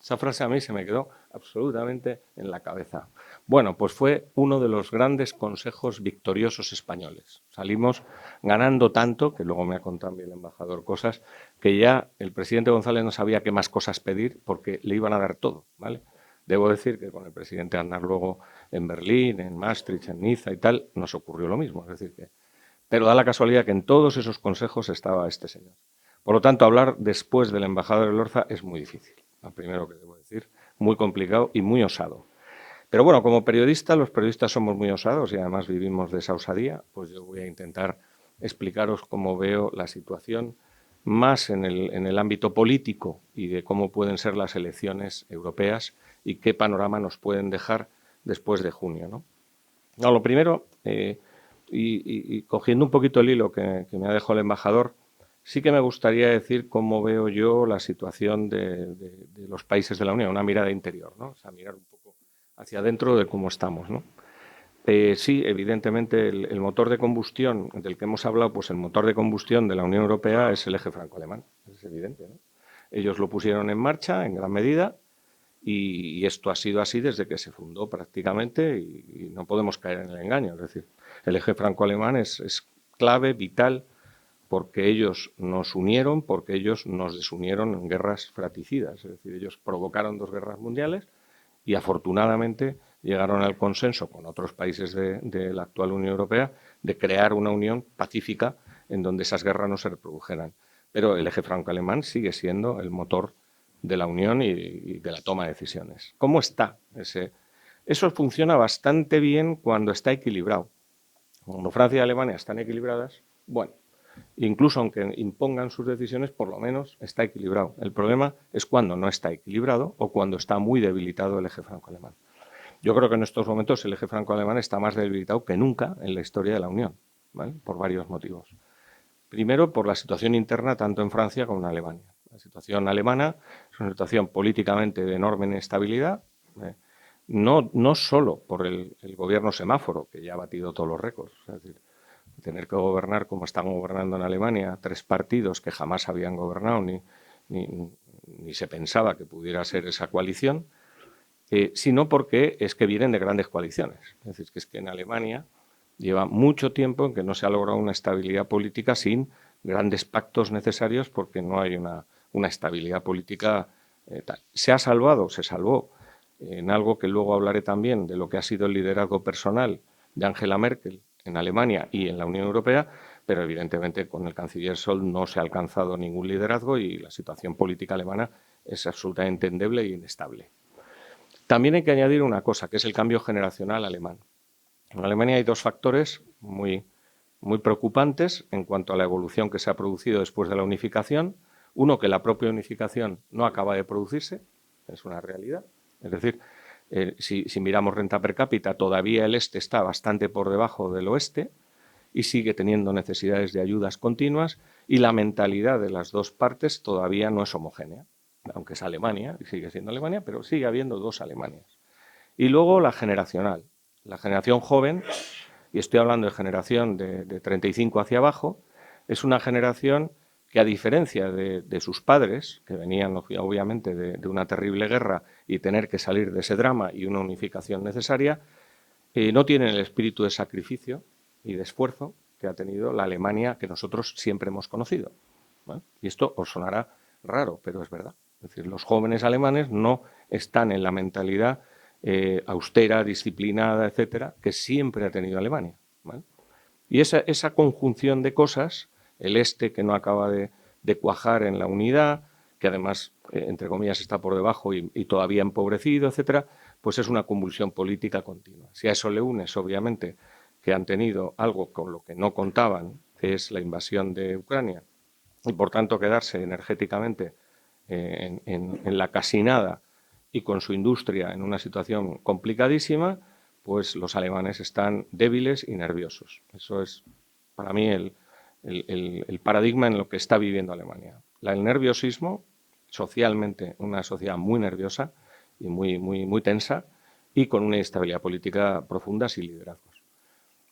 Esa frase a mí se me quedó absolutamente en la cabeza. Bueno, pues fue uno de los grandes consejos victoriosos españoles. Salimos ganando tanto, que luego me ha contado el embajador cosas, que ya el presidente González no sabía qué más cosas pedir porque le iban a dar todo, ¿vale? Debo decir que con el presidente Aznar luego en Berlín, en Maastricht, en Niza y tal, nos ocurrió lo mismo. Es decir, pero da la casualidad que en todos esos consejos estaba este señor. Por lo tanto, hablar después del embajador Elorza es muy difícil. Lo primero que debo decir, muy complicado y muy osado. Pero bueno, como periodista, los periodistas somos muy osados y además vivimos de esa osadía, pues yo voy a intentar explicaros cómo veo la situación más en el ámbito político y de cómo pueden ser las elecciones europeas y qué panorama nos pueden dejar después de junio, ¿no? No, lo primero, y cogiendo un poquito el hilo que me ha dejado el embajador, sí que me gustaría decir cómo veo yo la situación de los países de la Unión, una mirada interior, ¿no? O sea, mirar un poco hacia adentro de cómo estamos, ¿no? Sí, evidentemente el motor de combustión del que hemos hablado, pues el motor de combustión de la Unión Europea es el eje franco-alemán, es evidente, ¿no? Ellos lo pusieron en marcha en gran medida y esto ha sido así desde que se fundó prácticamente y no podemos caer en el engaño. Es decir, el eje franco-alemán es clave, vital, porque ellos nos unieron, porque ellos nos desunieron en guerras fratricidas. Es decir, ellos provocaron 2 guerras mundiales y afortunadamente llegaron al consenso con otros países de la actual Unión Europea de crear una unión pacífica en donde esas guerras no se reprodujeran. Pero el eje franco-alemán sigue siendo el motor de la Unión y de la toma de decisiones. ¿Cómo está ese Eso funciona bastante bien cuando está equilibrado. Cuando Francia y Alemania están equilibradas, bueno, incluso aunque impongan sus decisiones, por lo menos está equilibrado. El problema es cuando no está equilibrado o cuando está muy debilitado el eje franco-alemán. Yo creo que en estos momentos el eje franco-alemán está más debilitado que nunca en la historia de la Unión, ¿vale? Por varios motivos. Primero, por la situación interna tanto en Francia como en Alemania. La situación alemana es una situación políticamente de enorme inestabilidad, no solo por el gobierno semáforo, que ya ha batido todos los récords, es decir, tener que gobernar como están gobernando en Alemania, 3 partidos que jamás habían gobernado ni se pensaba que pudiera ser esa coalición, sino porque es que vienen de grandes coaliciones. Es decir, que es que en Alemania lleva mucho tiempo en que no se ha logrado una estabilidad política sin grandes pactos necesarios porque no hay una estabilidad política tal. ¿Se ha salvado? Se salvó en algo que luego hablaré también de lo que ha sido el liderazgo personal de Angela Merkel en Alemania y en la Unión Europea, pero evidentemente con el canciller Scholz no se ha alcanzado ningún liderazgo y la situación política alemana es absolutamente endeble e inestable. También hay que añadir una cosa, que es el cambio generacional alemán. En Alemania hay 2 factores muy preocupantes en cuanto a la evolución que se ha producido después de la unificación. Uno, que la propia unificación no acaba de producirse, es una realidad. Es decir, si miramos renta per cápita, todavía el este está bastante por debajo del oeste y sigue teniendo necesidades de ayudas continuas y la mentalidad de las 2 partes todavía no es homogénea, aunque es Alemania y sigue siendo Alemania, pero sigue habiendo 2 Alemanias. Y luego la generacional. La generación joven, y estoy hablando de generación de 35 hacia abajo, es una generación que, a diferencia de sus padres, que venían obviamente de una terrible guerra y tener que salir de ese drama y una unificación necesaria, no tienen el espíritu de sacrificio y de esfuerzo que ha tenido la Alemania que nosotros siempre hemos conocido, ¿vale? Y esto os sonará raro, pero es verdad. Es decir, los jóvenes alemanes no están en la mentalidad austera, disciplinada, etcétera, que siempre ha tenido Alemania, ¿vale? Y esa conjunción de cosas, el este que no acaba de cuajar en la unidad, que además, entre comillas, está por debajo y todavía empobrecido, etcétera, pues es una convulsión política continua. Si a eso le unes, obviamente, que han tenido algo con lo que no contaban, que es la invasión de Ucrania, y por tanto quedarse energéticamente en la casi nada y con su industria en una situación complicadísima, pues los alemanes están débiles y nerviosos. Eso es, para mí, el paradigma en lo que está viviendo Alemania. El nerviosismo, socialmente, una sociedad muy nerviosa y muy tensa y con una inestabilidad política profunda sin liderazgos.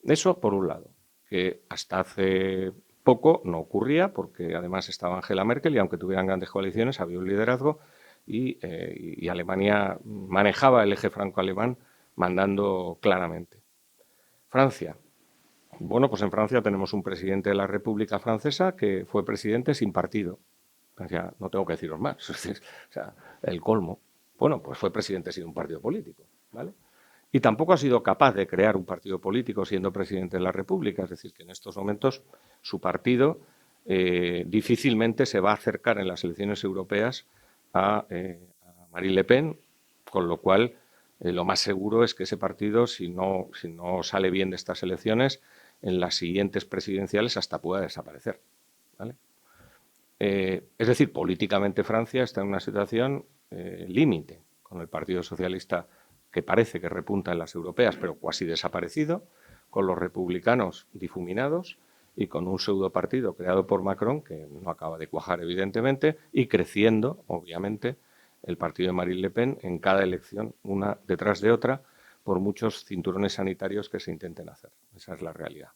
Eso por un lado, que hasta hace poco no ocurría porque además estaba Angela Merkel y aunque tuvieran grandes coaliciones había un liderazgo y Alemania manejaba el eje franco-alemán mandando claramente. Francia. Bueno, pues en Francia tenemos un presidente de la República Francesa que fue presidente sin partido. O sea, no tengo que deciros más. O sea, el colmo. Bueno, pues fue presidente sin un partido político, ¿vale? Y tampoco ha sido capaz de crear un partido político siendo presidente de la República. Es decir, que en estos momentos su partido difícilmente se va a acercar en las elecciones europeas a Marine Le Pen, con lo cual lo más seguro es que ese partido, si no sale bien de estas elecciones, en las siguientes presidenciales hasta pueda desaparecer, ¿vale? Es decir, políticamente Francia está en una situación límite, con el Partido Socialista que parece que repunta en las europeas, pero cuasi desaparecido, con los republicanos difuminados y con un pseudopartido creado por Macron, que no acaba de cuajar evidentemente, y creciendo, obviamente, el partido de Marine Le Pen en cada elección, una detrás de otra, por muchos cinturones sanitarios que se intenten hacer. Esa es la realidad.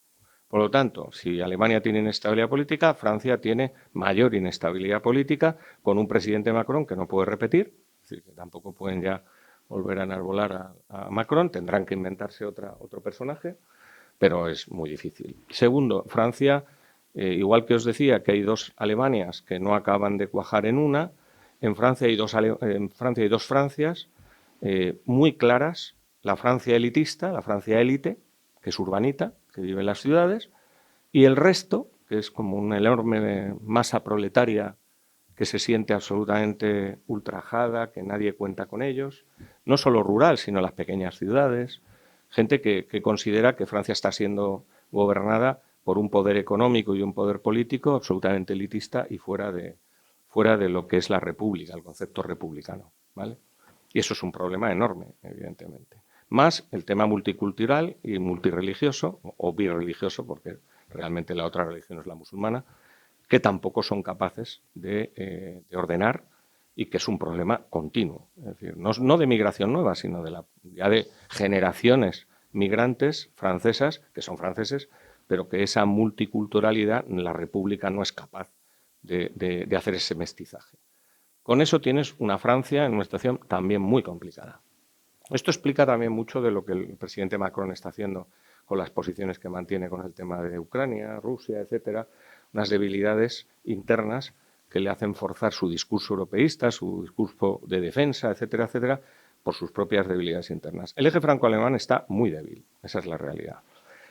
Por lo tanto, si Alemania tiene inestabilidad política, Francia tiene mayor inestabilidad política, con un presidente Macron que no puede repetir, es decir, que tampoco pueden ya volver a enarbolar a Macron, tendrán que inventarse otro personaje, pero es muy difícil. Segundo, Francia, igual que os decía que hay 2 Alemanias que no acaban de cuajar en una, en Francia hay 2 Francias muy claras, la Francia elitista, la Francia élite, que es urbanita, que vive en las ciudades, y el resto, que es como una enorme masa proletaria que se siente absolutamente ultrajada, que nadie cuenta con ellos, no solo rural, sino las pequeñas ciudades, gente que considera que Francia está siendo gobernada por un poder económico y un poder político absolutamente elitista y fuera de lo que es la república, el concepto republicano, ¿vale? Y eso es un problema enorme, evidentemente. Más el tema multicultural y multirreligioso, o birreligioso, porque realmente la otra religión es la musulmana, que tampoco son capaces de ordenar y que es un problema continuo. Es decir, no de migración nueva, sino ya de generaciones migrantes francesas, que son franceses, pero que esa multiculturalidad la República no es capaz de hacer ese mestizaje. Con eso tienes una Francia en una situación también muy complicada. Esto explica también mucho de lo que el presidente Macron está haciendo con las posiciones que mantiene con el tema de Ucrania, Rusia, etcétera, unas debilidades internas que le hacen forzar su discurso europeísta, su discurso de defensa, etcétera, etcétera, por sus propias debilidades internas. El eje franco-alemán está muy débil, esa es la realidad.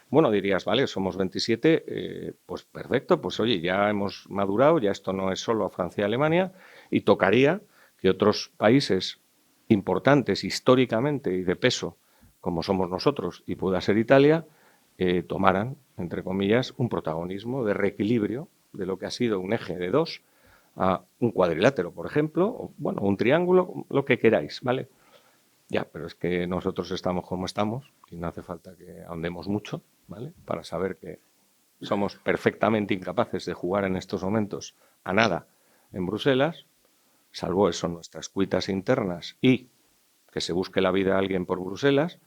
Bueno, dirías, vale, somos 27, pues perfecto, pues oye, ya hemos madurado, ya esto no es solo Francia y Alemania, y tocaría que otros países importantes históricamente y de peso, como somos nosotros y pueda ser Italia, tomaran, entre comillas, un protagonismo de reequilibrio de lo que ha sido un eje de dos a un cuadrilátero, por ejemplo, o, bueno, un triángulo, lo que queráis, ¿vale? Ya, pero es que nosotros estamos como estamos y no hace falta que ahondemos mucho, ¿vale? Para saber que somos perfectamente incapaces de jugar en estos momentos a nada en Bruselas, salvo eso, nuestras cuitas internas y que se busque la vida a alguien por Bruselas.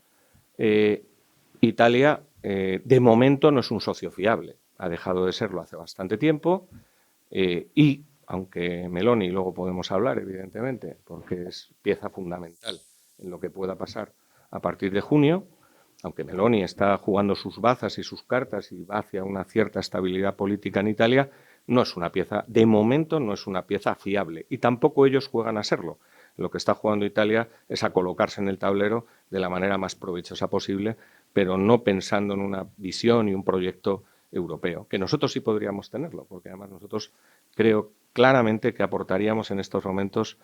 Italia, de momento, no es un socio fiable. Ha dejado de serlo hace bastante tiempo y, aunque Meloni, luego podemos hablar, evidentemente, porque es pieza fundamental en lo que pueda pasar a partir de junio, aunque Meloni está jugando sus bazas y sus cartas y va hacia una cierta estabilidad política en Italia, no es una pieza, de momento no es una pieza fiable y tampoco ellos juegan a serlo. Lo que está jugando Italia es a colocarse en el tablero de la manera más provechosa posible, pero no pensando en una visión y un proyecto europeo, que nosotros sí podríamos tenerlo, porque además nosotros creo claramente que aportaríamos en estos momentos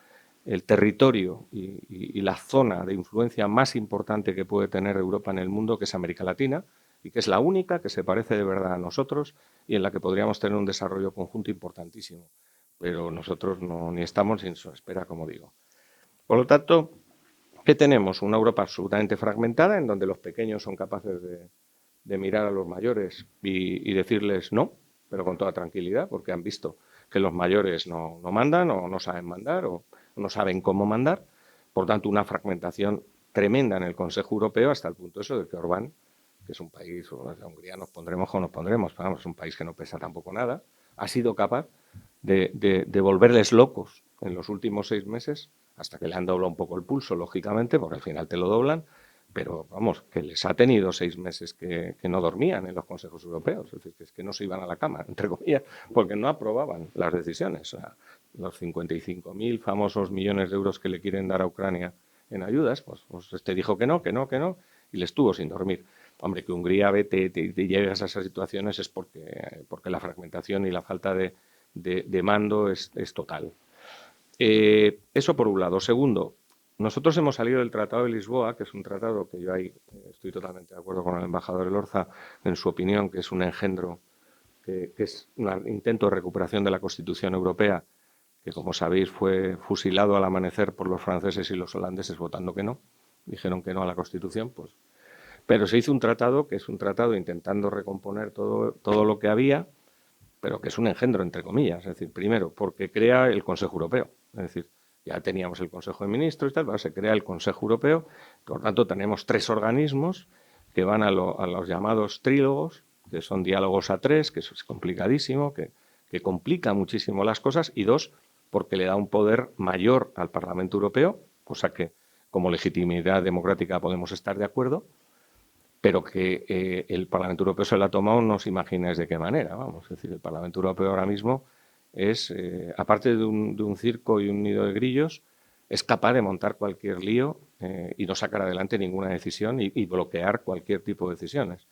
el territorio y la zona de influencia más importante que puede tener Europa en el mundo, que es América Latina, y que es la única que se parece de verdad a nosotros y en la que podríamos tener un desarrollo conjunto importantísimo. Pero nosotros ni estamos ni se espera, como digo. Por lo tanto, ¿qué tenemos? Una Europa absolutamente fragmentada, en donde los pequeños son capaces de mirar a los mayores y decirles no, pero con toda tranquilidad, porque han visto que los mayores no mandan o no saben mandar o no saben cómo mandar. Por tanto, una fragmentación tremenda en el Consejo Europeo hasta el punto eso de que Orbán, que es un país, la Hungría nos pondremos o nos pondremos, pero vamos, es un país que no pesa tampoco nada, ha sido capaz de volverles locos en los últimos 6 meses, hasta que le han doblado un poco el pulso, lógicamente, porque al final te lo doblan, pero vamos, que les ha tenido 6 meses que no dormían en los consejos europeos, es decir, que es que no se iban a la cama, entre comillas, porque no aprobaban las decisiones. O sea, los 55.000 famosos millones de euros que le quieren dar a Ucrania en ayudas, pues este dijo que no, y le estuvo sin dormir. Hombre, que Hungría te llegas a esas situaciones es porque la fragmentación y la falta de mando es total. Eso por un lado. Segundo, nosotros hemos salido del Tratado de Lisboa, que es un tratado que yo ahí estoy totalmente de acuerdo con el embajador Elorza en su opinión, que es un engendro, que es un intento de recuperación de la Constitución Europea, que como sabéis fue fusilado al amanecer por los franceses y los holandeses votando que no, dijeron que no a la Constitución, pues. Pero se hizo un tratado que es un tratado intentando recomponer todo lo que había, pero que es un engendro, entre comillas. Es decir, primero, porque crea el Consejo Europeo. Es decir, ya teníamos el Consejo de Ministros y tal, ahora se crea el Consejo Europeo. Por tanto, tenemos 3 organismos que van a los llamados trílogos, que son diálogos a 3, que eso es complicadísimo, que complica muchísimo las cosas, y 2, porque le da un poder mayor al Parlamento Europeo, cosa que como legitimidad democrática podemos estar de acuerdo, pero que el Parlamento Europeo se lo ha tomado, no os imagináis de qué manera, vamos. Es decir, el Parlamento Europeo ahora mismo es, aparte de un circo y un nido de grillos, es capaz de montar cualquier lío y no sacar adelante ninguna decisión y bloquear cualquier tipo de decisiones.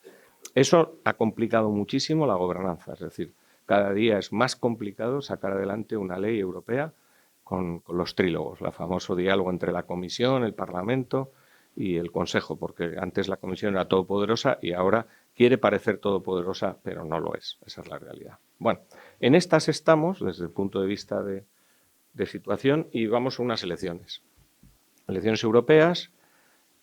Eso ha complicado muchísimo la gobernanza, es decir, cada día es más complicado sacar adelante una ley europea con los trílogos, el famoso diálogo entre la Comisión, el Parlamento y el Consejo, porque antes la Comisión era todopoderosa y ahora quiere parecer todopoderosa, pero no lo es. Esa es la realidad. Bueno, en estas estamos desde el punto de vista de situación y vamos a unas elecciones. Elecciones europeas.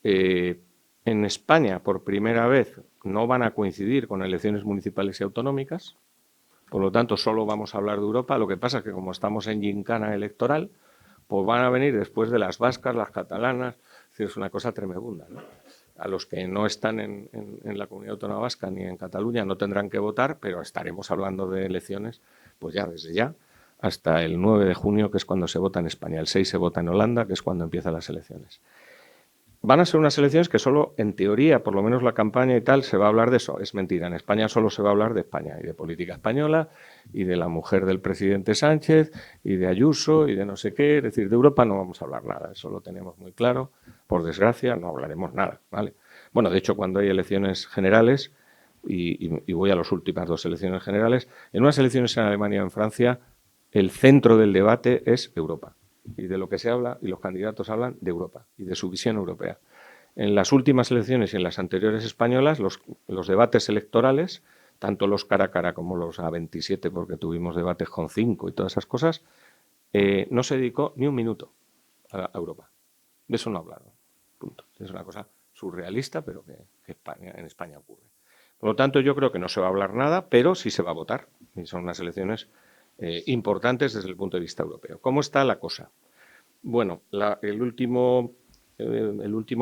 En España, por primera vez, no van a coincidir con elecciones municipales y autonómicas. Por lo tanto, solo vamos a hablar de Europa. Lo que pasa es que como estamos en gincana electoral, pues van a venir después de las vascas, las catalanas. Es decir, es una cosa tremenda, ¿no? A los que no están en la Comunidad Autónoma Vasca ni en Cataluña no tendrán que votar, pero estaremos hablando de elecciones pues ya desde ya hasta el 9 de junio, que es cuando se vota en España. El 6 se vota en Holanda, que es cuando empiezan las elecciones. Van a ser unas elecciones que solo, en teoría, por lo menos la campaña y tal, se va a hablar de eso. Es mentira. En España solo se va a hablar de España y de política española y de la mujer del presidente Sánchez y de Ayuso y de no sé qué. Es decir, de Europa no vamos a hablar nada. Eso lo tenemos muy claro. Por desgracia, no hablaremos nada, ¿vale? Bueno, de hecho, cuando hay elecciones generales, y voy a las últimas 2 elecciones generales, en unas elecciones en Alemania y en Francia, el centro del debate es Europa. Y de lo que se habla, y los candidatos hablan de Europa y de su visión europea. En las últimas elecciones y en las anteriores españolas, los debates electorales, tanto los cara a cara como los A27, porque tuvimos debates con 5 y todas esas cosas, no se dedicó ni un minuto a Europa. De eso no hablaron. Punto. Es una cosa surrealista, pero que en España ocurre. Por lo tanto, yo creo que no se va a hablar nada, pero sí se va a votar. Y son unas elecciones importantes desde el punto de vista europeo. ¿Cómo está la cosa? Bueno, el último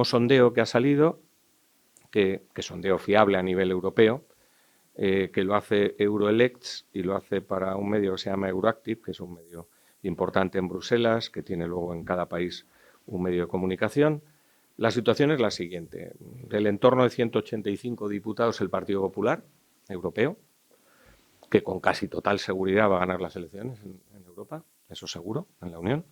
sondeo que ha salido, que sondeo fiable a nivel europeo, que lo hace Euroelects y lo hace para un medio que se llama Euroactive, que es un medio importante en Bruselas, que tiene luego en cada país un medio de comunicación. La situación es la siguiente. Del entorno de 185 diputados el Partido Popular Europeo, que con casi total seguridad va a ganar las elecciones en Europa, eso seguro, en la Unión.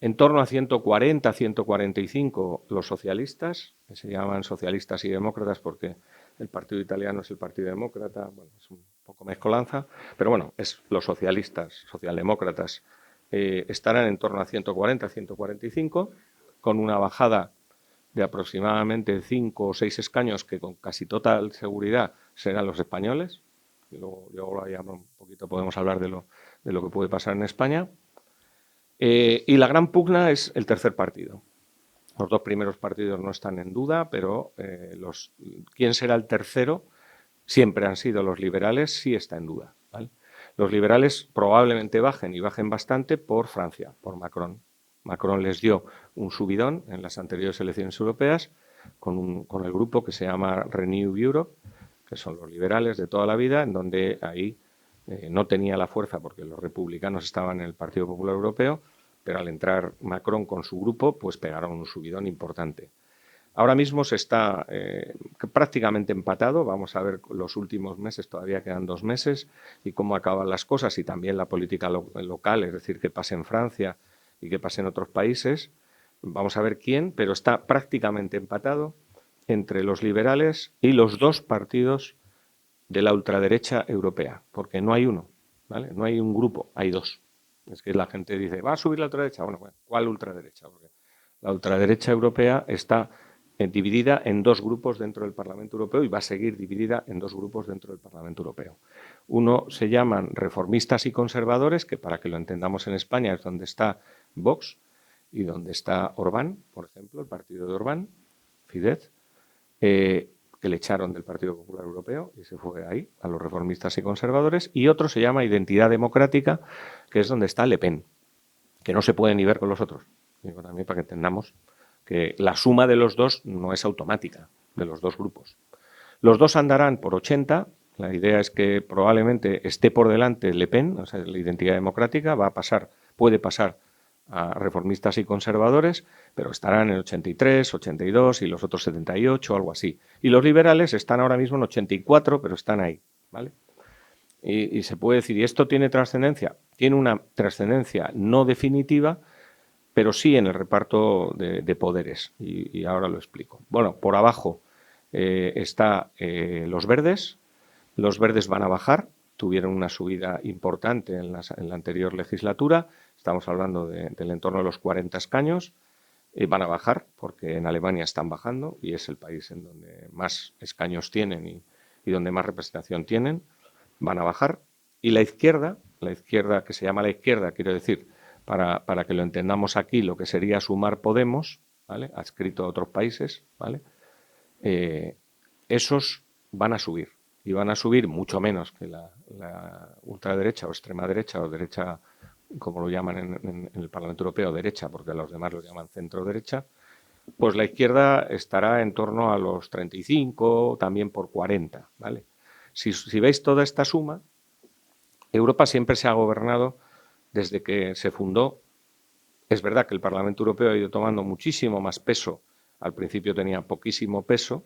En torno a 140, 145 los socialistas, que se llaman socialistas y demócratas porque el partido italiano es el Partido Demócrata, bueno, es un poco mezcolanza, pero bueno, los socialistas, socialdemócratas, estarán en torno a 140, 145, con una bajada de aproximadamente 5 o 6 escaños que con casi total seguridad serán los españoles. Y luego ya un poquito podemos hablar de lo que puede pasar en España. Y la gran pugna es el tercer partido. Los 2 primeros partidos no están en duda, pero quién será el tercero siempre han sido los liberales, sí está en duda, ¿vale? Los liberales probablemente bajen y bajen bastante por Francia, por Macron. Macron les dio un subidón en las anteriores elecciones europeas con el grupo que se llama Renew Europe, que son los liberales de toda la vida, en donde ahí no tenía la fuerza porque los republicanos estaban en el Partido Popular Europeo, pero al entrar Macron con su grupo, pues pegaron un subidón importante. Ahora mismo se está prácticamente empatado, vamos a ver los últimos meses, todavía quedan 2 meses, y cómo acaban las cosas, y también la política local, es decir, qué pasa en Francia y qué pasa en otros países. Vamos a ver quién, pero está prácticamente empatado entre los liberales y los 2 partidos de la ultraderecha europea, porque no hay uno, ¿vale? No hay un grupo, hay 2. Es que la gente dice, ¿va a subir la ultraderecha? Bueno, ¿cuál ultraderecha? Porque la ultraderecha europea está dividida en 2 grupos dentro del Parlamento Europeo y va a seguir dividida en 2 grupos dentro del Parlamento Europeo. Uno se llaman reformistas y conservadores, que para que lo entendamos en España es donde está Vox y donde está Orbán, por ejemplo, el partido de Orbán, Fidesz, que le echaron del Partido Popular Europeo y se fue ahí, a los reformistas y conservadores, y otro se llama Identidad Democrática, que es donde está Le Pen, que no se puede ni ver con los otros. Digo también para que entendamos que la suma de los 2 no es automática, de los 2 grupos. Los 2 andarán por 80, la idea es que probablemente esté por delante Le Pen, o sea, la Identidad Democrática, puede pasar a reformistas y conservadores, pero estarán en 83, 82 y los otros 78, algo así. Y los liberales están ahora mismo en 84, pero están ahí, ¿vale? Y se puede decir, ¿y esto tiene trascendencia? Tiene una trascendencia no definitiva, pero sí en el reparto de poderes, y ahora lo explico. Bueno, por abajo está los verdes van a bajar, tuvieron una subida importante en la anterior legislatura, estamos hablando del entorno de los 40 escaños, van a bajar porque en Alemania están bajando y es el país en donde más escaños tienen y donde más representación tienen, van a bajar. Y la izquierda que se llama la izquierda, quiero decir, para que lo entendamos aquí, lo que sería sumar Podemos, ¿vale?, adscrito a otros países, ¿vale?, esos van a subir. Y van a subir mucho menos que la ultraderecha o extrema derecha o derecha, como lo llaman en el Parlamento Europeo, derecha, porque los demás lo llaman centro derecha. Pues la izquierda estará en torno a los 35, también por 40, ¿vale? Si veis toda esta suma, Europa siempre se ha gobernado desde que se fundó. Es verdad que el Parlamento Europeo ha ido tomando muchísimo más peso. Al principio tenía poquísimo peso.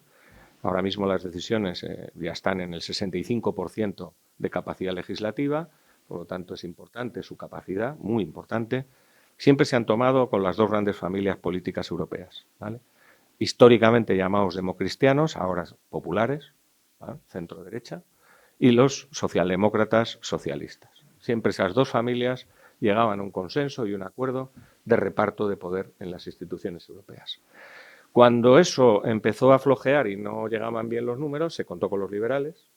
Ahora mismo las decisiones ya están en el 65% de capacidad legislativa, por lo tanto es importante su capacidad, muy importante. Siempre se han tomado con las dos grandes familias políticas europeas, ¿vale?, históricamente llamados democristianos, ahora populares, ¿vale?, centro-derecha, y los socialdemócratas socialistas. Siempre esas dos familias llegaban a un consenso y un acuerdo de reparto de poder en las instituciones europeas. Cuando eso empezó a flojear y no llegaban bien los números, se contó con los liberales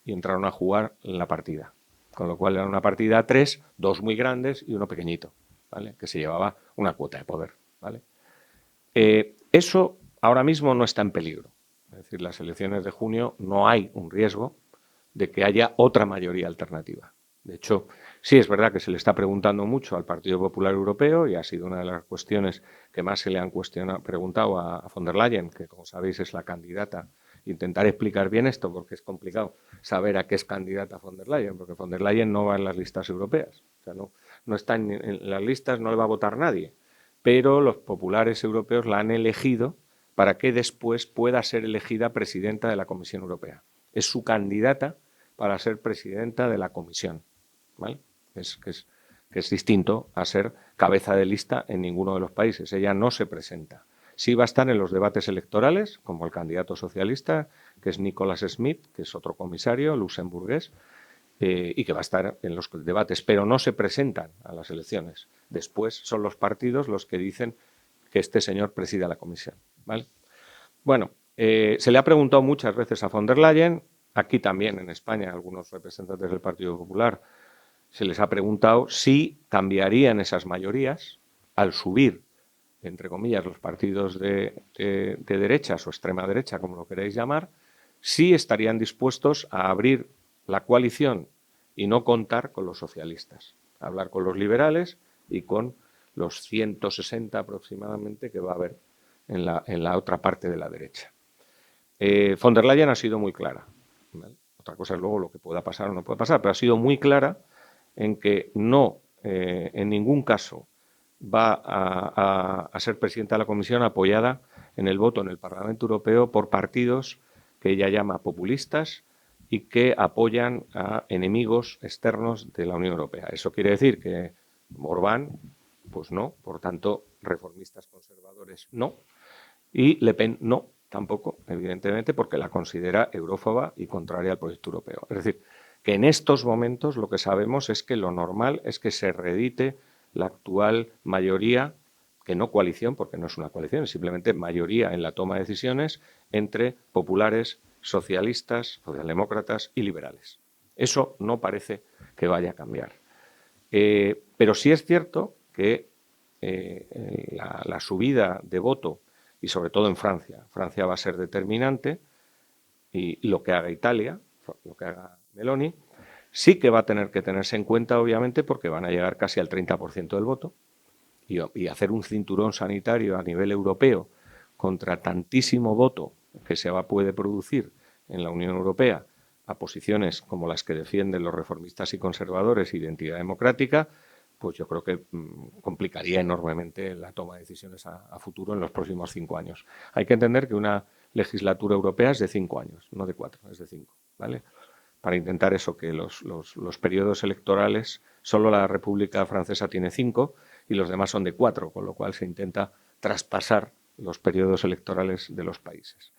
y entraron a jugar en la partida. Con lo cual era una partida a 3, 2 muy grandes y uno pequeñito, ¿vale?, que se llevaba una cuota de poder, ¿vale? Eso ahora mismo no está en peligro. Es decir, las elecciones de junio no hay un riesgo de que haya otra mayoría alternativa. De hecho, sí es verdad que se le está preguntando mucho al Partido Popular Europeo y ha sido una de las cuestiones que más se le han preguntado a von der Leyen, que como sabéis es la candidata. Intentaré explicar bien esto porque es complicado saber a qué es candidata von der Leyen, porque von der Leyen no va en las listas europeas. O sea, no está en las listas, no le va a votar nadie. Pero los populares europeos la han elegido para que después pueda ser elegida presidenta de la Comisión Europea. Es su candidata para ser presidenta de la Comisión, ¿vale? Que es distinto a ser cabeza de lista en ninguno de los países. Ella no se presenta. Sí va a estar en los debates electorales, como el candidato socialista, que es Nicolas Schmit, que es otro comisario luxemburgués, y que va a estar en los debates, pero no se presentan a las elecciones. Después son los partidos los que dicen que este señor presida la comisión, ¿vale? Bueno, se le ha preguntado muchas veces a von der Leyen, aquí también en España, algunos representantes del Partido Popular, se les ha preguntado si cambiarían esas mayorías al subir, entre comillas, los partidos de derechas o extrema derecha, como lo queréis llamar, si estarían dispuestos a abrir la coalición y no contar con los socialistas, hablar con los liberales y con los 160 aproximadamente que va a haber en la otra parte de la derecha. Von der Leyen ha sido muy clara, ¿vale? Otra cosa es luego lo que pueda pasar o no pueda pasar, pero ha sido muy clara en que no, en ningún caso, va a ser presidenta de la Comisión apoyada en el voto en el Parlamento Europeo por partidos que ella llama populistas y que apoyan a enemigos externos de la Unión Europea. Eso quiere decir que Orbán, pues no, por tanto, reformistas conservadores no, y Le Pen no, tampoco, evidentemente, porque la considera eurófoba y contraria al proyecto europeo. Es decir, que en estos momentos lo que sabemos es que lo normal es que se reedite la actual mayoría, que no coalición, porque no es una coalición, es simplemente mayoría en la toma de decisiones entre populares, socialistas, socialdemócratas y liberales. Eso no parece que vaya a cambiar. Pero sí es cierto que la subida de voto, y sobre todo en Francia va a ser determinante, y lo que haga Italia, lo que haga Meloni, sí que va a tener que tenerse en cuenta, obviamente, porque van a llegar casi al 30% del voto, y hacer un cinturón sanitario a nivel europeo contra tantísimo voto que puede producir en la Unión Europea a posiciones como las que defienden los reformistas y conservadores, identidad democrática, pues yo creo que complicaría enormemente la toma de decisiones a futuro en los próximos 5 años. Hay que entender que una legislatura europea es de 5 años, no de 4, es de 5, ¿vale? Para intentar eso, que los periodos electorales, solo la República Francesa tiene 5 y los demás son de 4, con lo cual se intenta traspasar los periodos electorales de los países.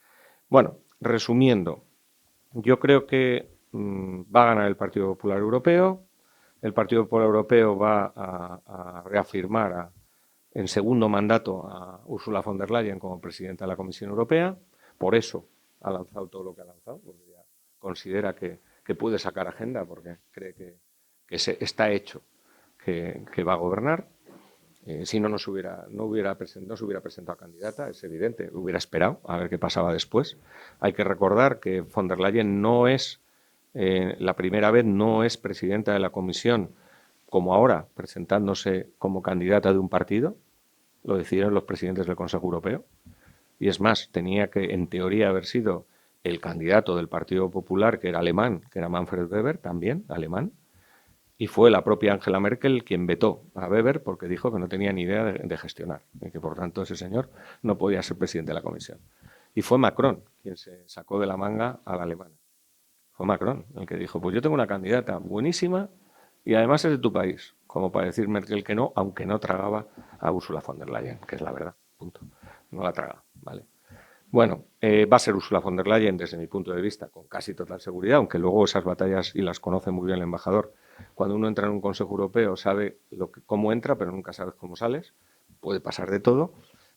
Bueno, resumiendo, yo creo que va a ganar el Partido Popular Europeo. El Partido Popular Europeo va a reafirmar en segundo mandato a Ursula von der Leyen como presidenta de la Comisión Europea. Por eso ha lanzado todo lo que ha lanzado, porque ya considera que puede sacar agenda, porque cree que está hecho, que va a gobernar. Si no, no se hubiera presentado a candidata, es evidente, hubiera esperado a ver qué pasaba después. Hay que recordar que von der Leyen no es, la primera vez no es presidenta de la Comisión, como ahora, presentándose como candidata de un partido, lo decidieron los presidentes del Consejo Europeo. Y es más, tenía que, en teoría, haber sido el candidato del Partido Popular, que era alemán, que era Manfred Weber, también alemán, y fue la propia Angela Merkel quien vetó a Weber porque dijo que no tenía ni idea de gestionar y que, por tanto, ese señor no podía ser presidente de la Comisión. Y fue Macron quien se sacó de la manga a la alemana. Fue Macron el que dijo, pues yo tengo una candidata buenísima y además es de tu país, como para decir Merkel que no, aunque no tragaba a Ursula von der Leyen, que es la verdad, punto. No la traga, ¿vale? Bueno, va a ser Ursula von der Leyen desde mi punto de vista, con casi total seguridad, aunque luego esas batallas, y las conoce muy bien el embajador, cuando uno entra en un Consejo Europeo sabe cómo entra, pero nunca sabes cómo sales. Puede pasar de todo,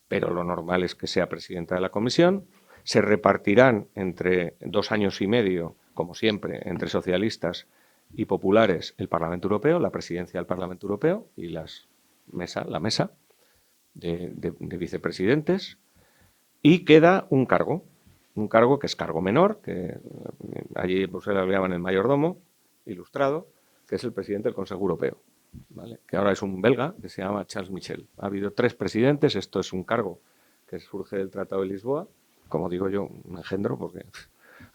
pero lo normal es que sea presidenta de la Comisión. Se repartirán entre 2 años y medio, como siempre, entre socialistas y populares el Parlamento Europeo, la presidencia del Parlamento Europeo y la mesa de vicepresidentes. Y queda un cargo que es cargo menor, que allí en Bruselas lo llaman el mayordomo, ilustrado, que es el presidente del Consejo Europeo, ¿vale? Que ahora es un belga que se llama Charles Michel. Ha habido 3 presidentes, esto es un cargo que surge del Tratado de Lisboa, como digo yo, un engendro, porque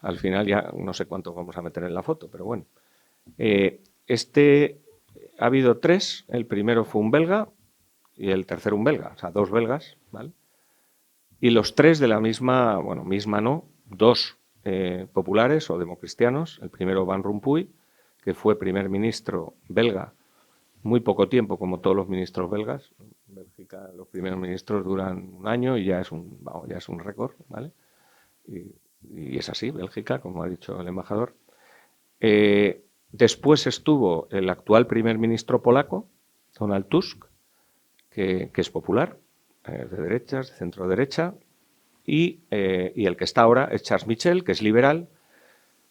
al final ya no sé cuántos vamos a meter en la foto, pero bueno. Ha habido 3, el primero fue un belga y el tercero un belga, o sea, 2 belgas, ¿vale? Y los 3 de la misma, bueno, misma no, 2 populares o democristianos, el primero Van Rompuy, que fue primer ministro belga muy poco tiempo, como todos los ministros belgas. En Bélgica los primeros ministros duran 1 año y ya es un récord, ¿vale? Y es así, Bélgica, como ha dicho el embajador. Después estuvo el actual primer ministro polaco, Donald Tusk, que es popular, de derechas, de centro derecha, y el que está ahora es Charles Michel, que es liberal,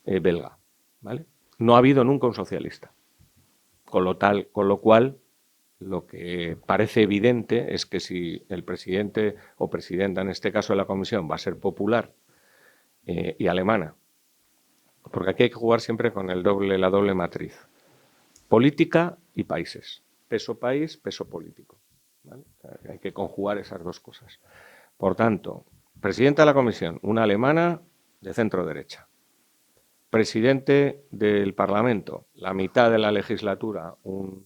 belga, ¿vale? No ha habido nunca un socialista. Con lo cual, lo que parece evidente es que si el presidente o presidenta, en este caso de la Comisión, va a ser popular y alemana, porque aquí hay que jugar siempre con la doble matriz. Política y países. Peso país, peso político, ¿vale? O sea, hay que conjugar esas 2 cosas. Por tanto, presidenta de la Comisión, una alemana de centro derecha. Presidente del Parlamento, la mitad de la legislatura, un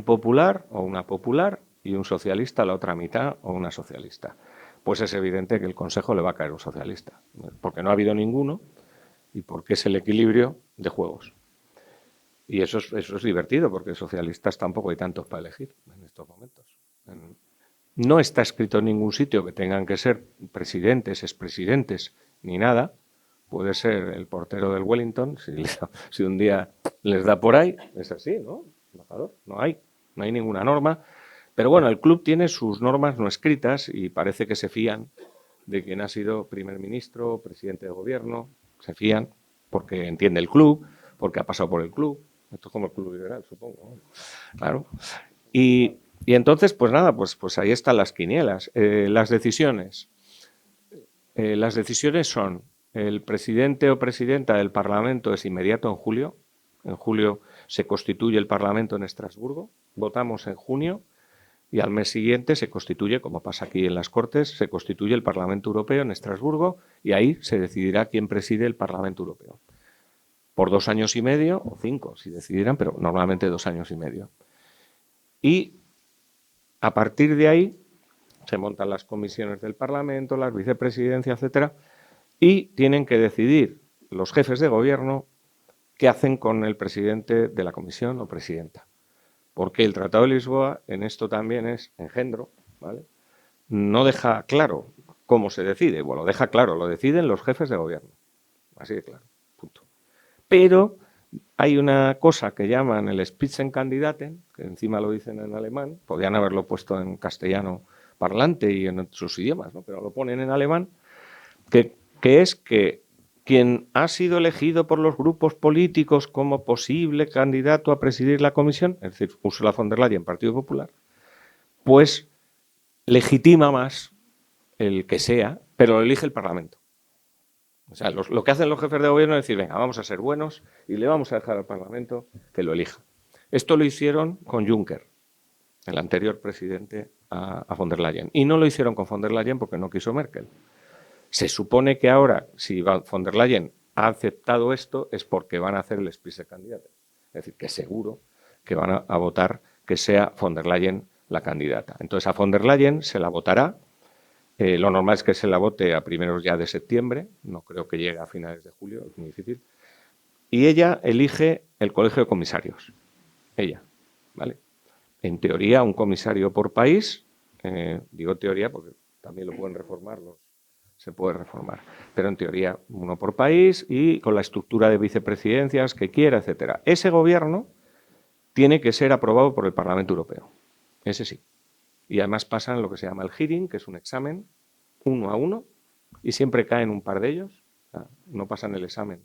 popular o una popular y un socialista la otra mitad o una socialista. Pues es evidente que el Consejo le va a caer un socialista, porque no ha habido ninguno y porque es el equilibrio de juegos. Y eso es divertido, porque socialistas tampoco hay tantos para elegir en estos momentos. No está escrito en ningún sitio que tengan que ser presidentes, expresidentes, ni nada. Puede ser el portero del Wellington, si un día les da por ahí. Es así, ¿no, embajador? No hay ninguna norma. Pero bueno, el club tiene sus normas no escritas y parece que se fían de quien ha sido primer ministro o presidente de gobierno. Se fían porque entiende el club, porque ha pasado por el club. Esto es como el club liberal, supongo. Claro. Y entonces, pues nada, pues ahí están las quinielas. Las decisiones. Las decisiones son: el presidente o presidenta del Parlamento es inmediato en julio. En julio se constituye el Parlamento en Estrasburgo. Votamos en junio y al mes siguiente se constituye, como pasa aquí en las Cortes, se constituye el Parlamento Europeo en Estrasburgo y ahí se decidirá quién preside el Parlamento Europeo. Por 2 años y medio, o 5 si decidieran, pero normalmente 2 años y medio. Y a partir de ahí se montan las comisiones del Parlamento, las vicepresidencias, etcétera, y tienen que decidir los jefes de gobierno qué hacen con el presidente de la comisión o presidenta. Porque el Tratado de Lisboa en esto también es engendro, ¿vale? No deja claro cómo se decide. Bueno, lo deja claro, lo deciden los jefes de gobierno. Así de claro, punto. pero hay una cosa que llaman el Spitzenkandidaten, que encima lo dicen en alemán, podrían haberlo puesto en castellano parlante y en sus idiomas, ¿no? Pero lo ponen en alemán, que es que quien ha sido elegido por los grupos políticos como posible candidato a presidir la comisión, es decir, Ursula von der Leyen, Partido Popular, pues legitima más el que sea, pero lo elige el Parlamento. O sea, lo que hacen los jefes de gobierno es decir, venga, vamos a ser buenos y le vamos a dejar al Parlamento que lo elija. Esto lo hicieron con Juncker, el anterior presidente a von der Leyen. Y no lo hicieron con von der Leyen porque no quiso Merkel. Se supone que ahora, si von der Leyen ha aceptado esto, es porque van a hacer el Spitzenkandidaten. Es decir, que seguro que van a votar que sea von der Leyen la candidata. Entonces, a von der Leyen se la votará. Lo normal es que se la vote a primeros ya de septiembre, no creo que llegue a finales de julio, es muy difícil. Y ella elige el colegio de comisarios, ella, ¿vale? En teoría, un comisario por país, digo teoría porque también lo pueden reformar, se puede reformar, pero en teoría uno por país y con la estructura de vicepresidencias que quiera, etcétera. Ese gobierno tiene que ser aprobado por el Parlamento Europeo, ese sí. Y además pasan lo que se llama el hearing, que es un examen 1 a 1, y siempre caen un par de ellos. O sea, no pasan el examen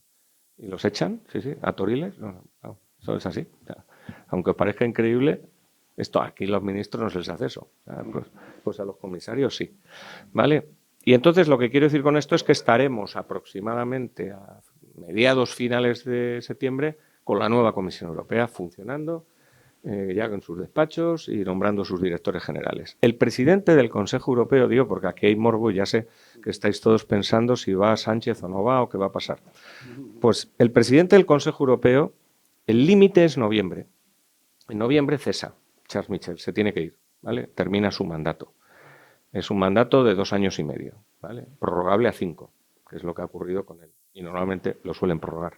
y los echan, sí, a toriles. No, eso es así. O sea, aunque os parezca increíble, esto aquí los ministros no se les hace eso. O sea, pues a los comisarios sí. ¿Vale? Y entonces lo que quiero decir con esto es que estaremos aproximadamente a mediados finales de septiembre con la nueva Comisión Europea funcionando, ya en sus despachos y nombrando sus directores generales. El presidente del Consejo Europeo, digo, porque aquí hay morbo, ya sé que estáis todos pensando si va Sánchez o no va o qué va a pasar. Pues el presidente del Consejo Europeo, el límite es noviembre. En noviembre cesa Charles Michel, se tiene que ir, ¿vale? Termina su mandato. Es un mandato de 2 años y medio, ¿vale? Prorrogable a 5, que es lo que ha ocurrido con él. Y normalmente lo suelen prorrogar.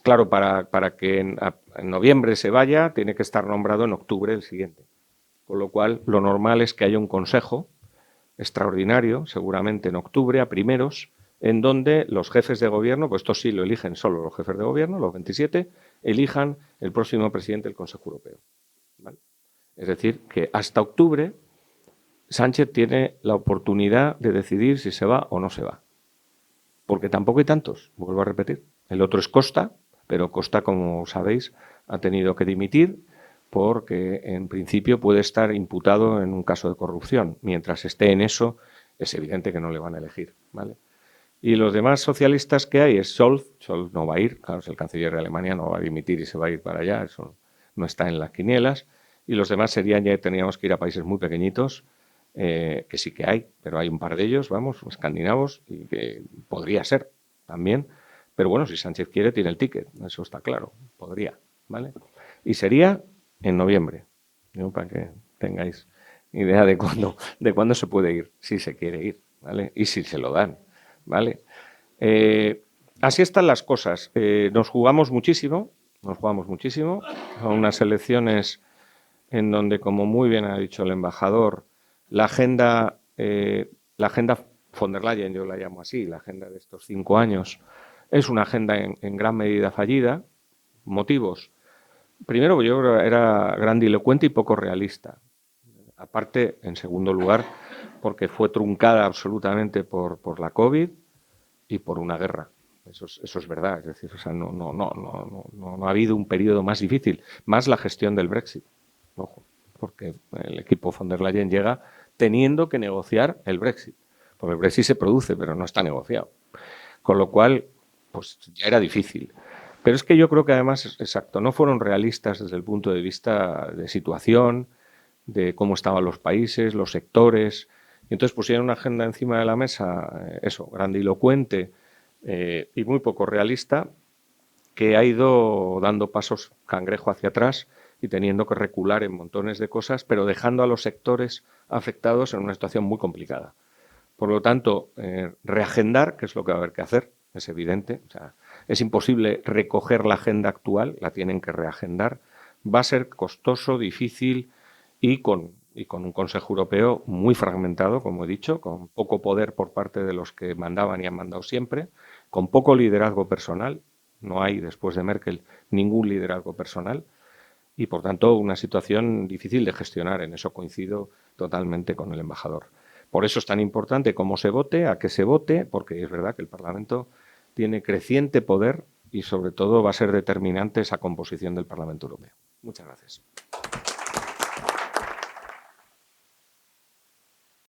Claro, para que en noviembre se vaya, tiene que estar nombrado en octubre del siguiente. Con lo cual, lo normal es que haya un consejo extraordinario, seguramente en octubre, a primeros, en donde los jefes de gobierno, pues esto sí lo eligen solo los jefes de gobierno, los 27, elijan el próximo presidente del Consejo Europeo. ¿Vale? Es decir, que hasta octubre Sánchez tiene la oportunidad de decidir si se va o no se va. Porque tampoco hay tantos, vuelvo a repetir. El otro es Costa, pero Costa, como sabéis, ha tenido que dimitir porque en principio puede estar imputado en un caso de corrupción. Mientras esté en eso, es evidente que no le van a elegir, ¿vale? Y los demás socialistas que hay es Scholz no va a ir, claro, es el canciller de Alemania, no va a dimitir y se va a ir para allá, eso no está en las quinielas. Y los demás serían, ya teníamos que ir a países muy pequeñitos, que sí que hay, pero hay un par de ellos, vamos, escandinavos, y que podría ser también. Pero bueno, si Sánchez quiere, tiene el ticket, eso está claro, podría, ¿vale? Y sería en noviembre, ¿no? Para que tengáis idea de cuándo se puede ir, si se quiere ir, ¿vale? Y si se lo dan, ¿vale? Así están las cosas. Nos jugamos muchísimo a unas elecciones en donde, como muy bien ha dicho el embajador, la agenda von der Leyen, yo la llamo así, la agenda de estos 5 años, es una agenda en gran medida fallida. Motivos. Primero, yo creo que era grandilocuente y poco realista. Aparte, en segundo lugar, porque fue truncada absolutamente por la COVID y por una guerra. Eso es verdad. Es decir, o sea, no ha habido un periodo más difícil. Más la gestión del Brexit. Ojo, porque el equipo von der Leyen llega teniendo que negociar el Brexit. Porque el Brexit se produce, pero no está negociado. Con lo cual, pues ya era difícil. Pero es que yo creo que además, exacto, no fueron realistas desde el punto de vista de situación, de cómo estaban los países, los sectores. Y entonces pusieron una agenda encima de la mesa, eso, grandilocuente y muy poco realista, que ha ido dando pasos cangrejo hacia atrás y teniendo que recular en montones de cosas, pero dejando a los sectores afectados en una situación muy complicada. Por lo tanto, reagendar, que es lo que va a haber que hacer, es evidente. O sea, es imposible recoger la agenda actual, la tienen que reagendar. Va a ser costoso, difícil y con un Consejo Europeo muy fragmentado, como he dicho, con poco poder por parte de los que mandaban y han mandado siempre, con poco liderazgo personal, no hay después de Merkel ningún liderazgo personal, y por tanto una situación difícil de gestionar. En eso coincido totalmente con el embajador. Por eso es tan importante cómo se vote, a qué se vote, porque es verdad que el Parlamento tiene creciente poder y sobre todo va a ser determinante esa composición del Parlamento Europeo. Muchas gracias.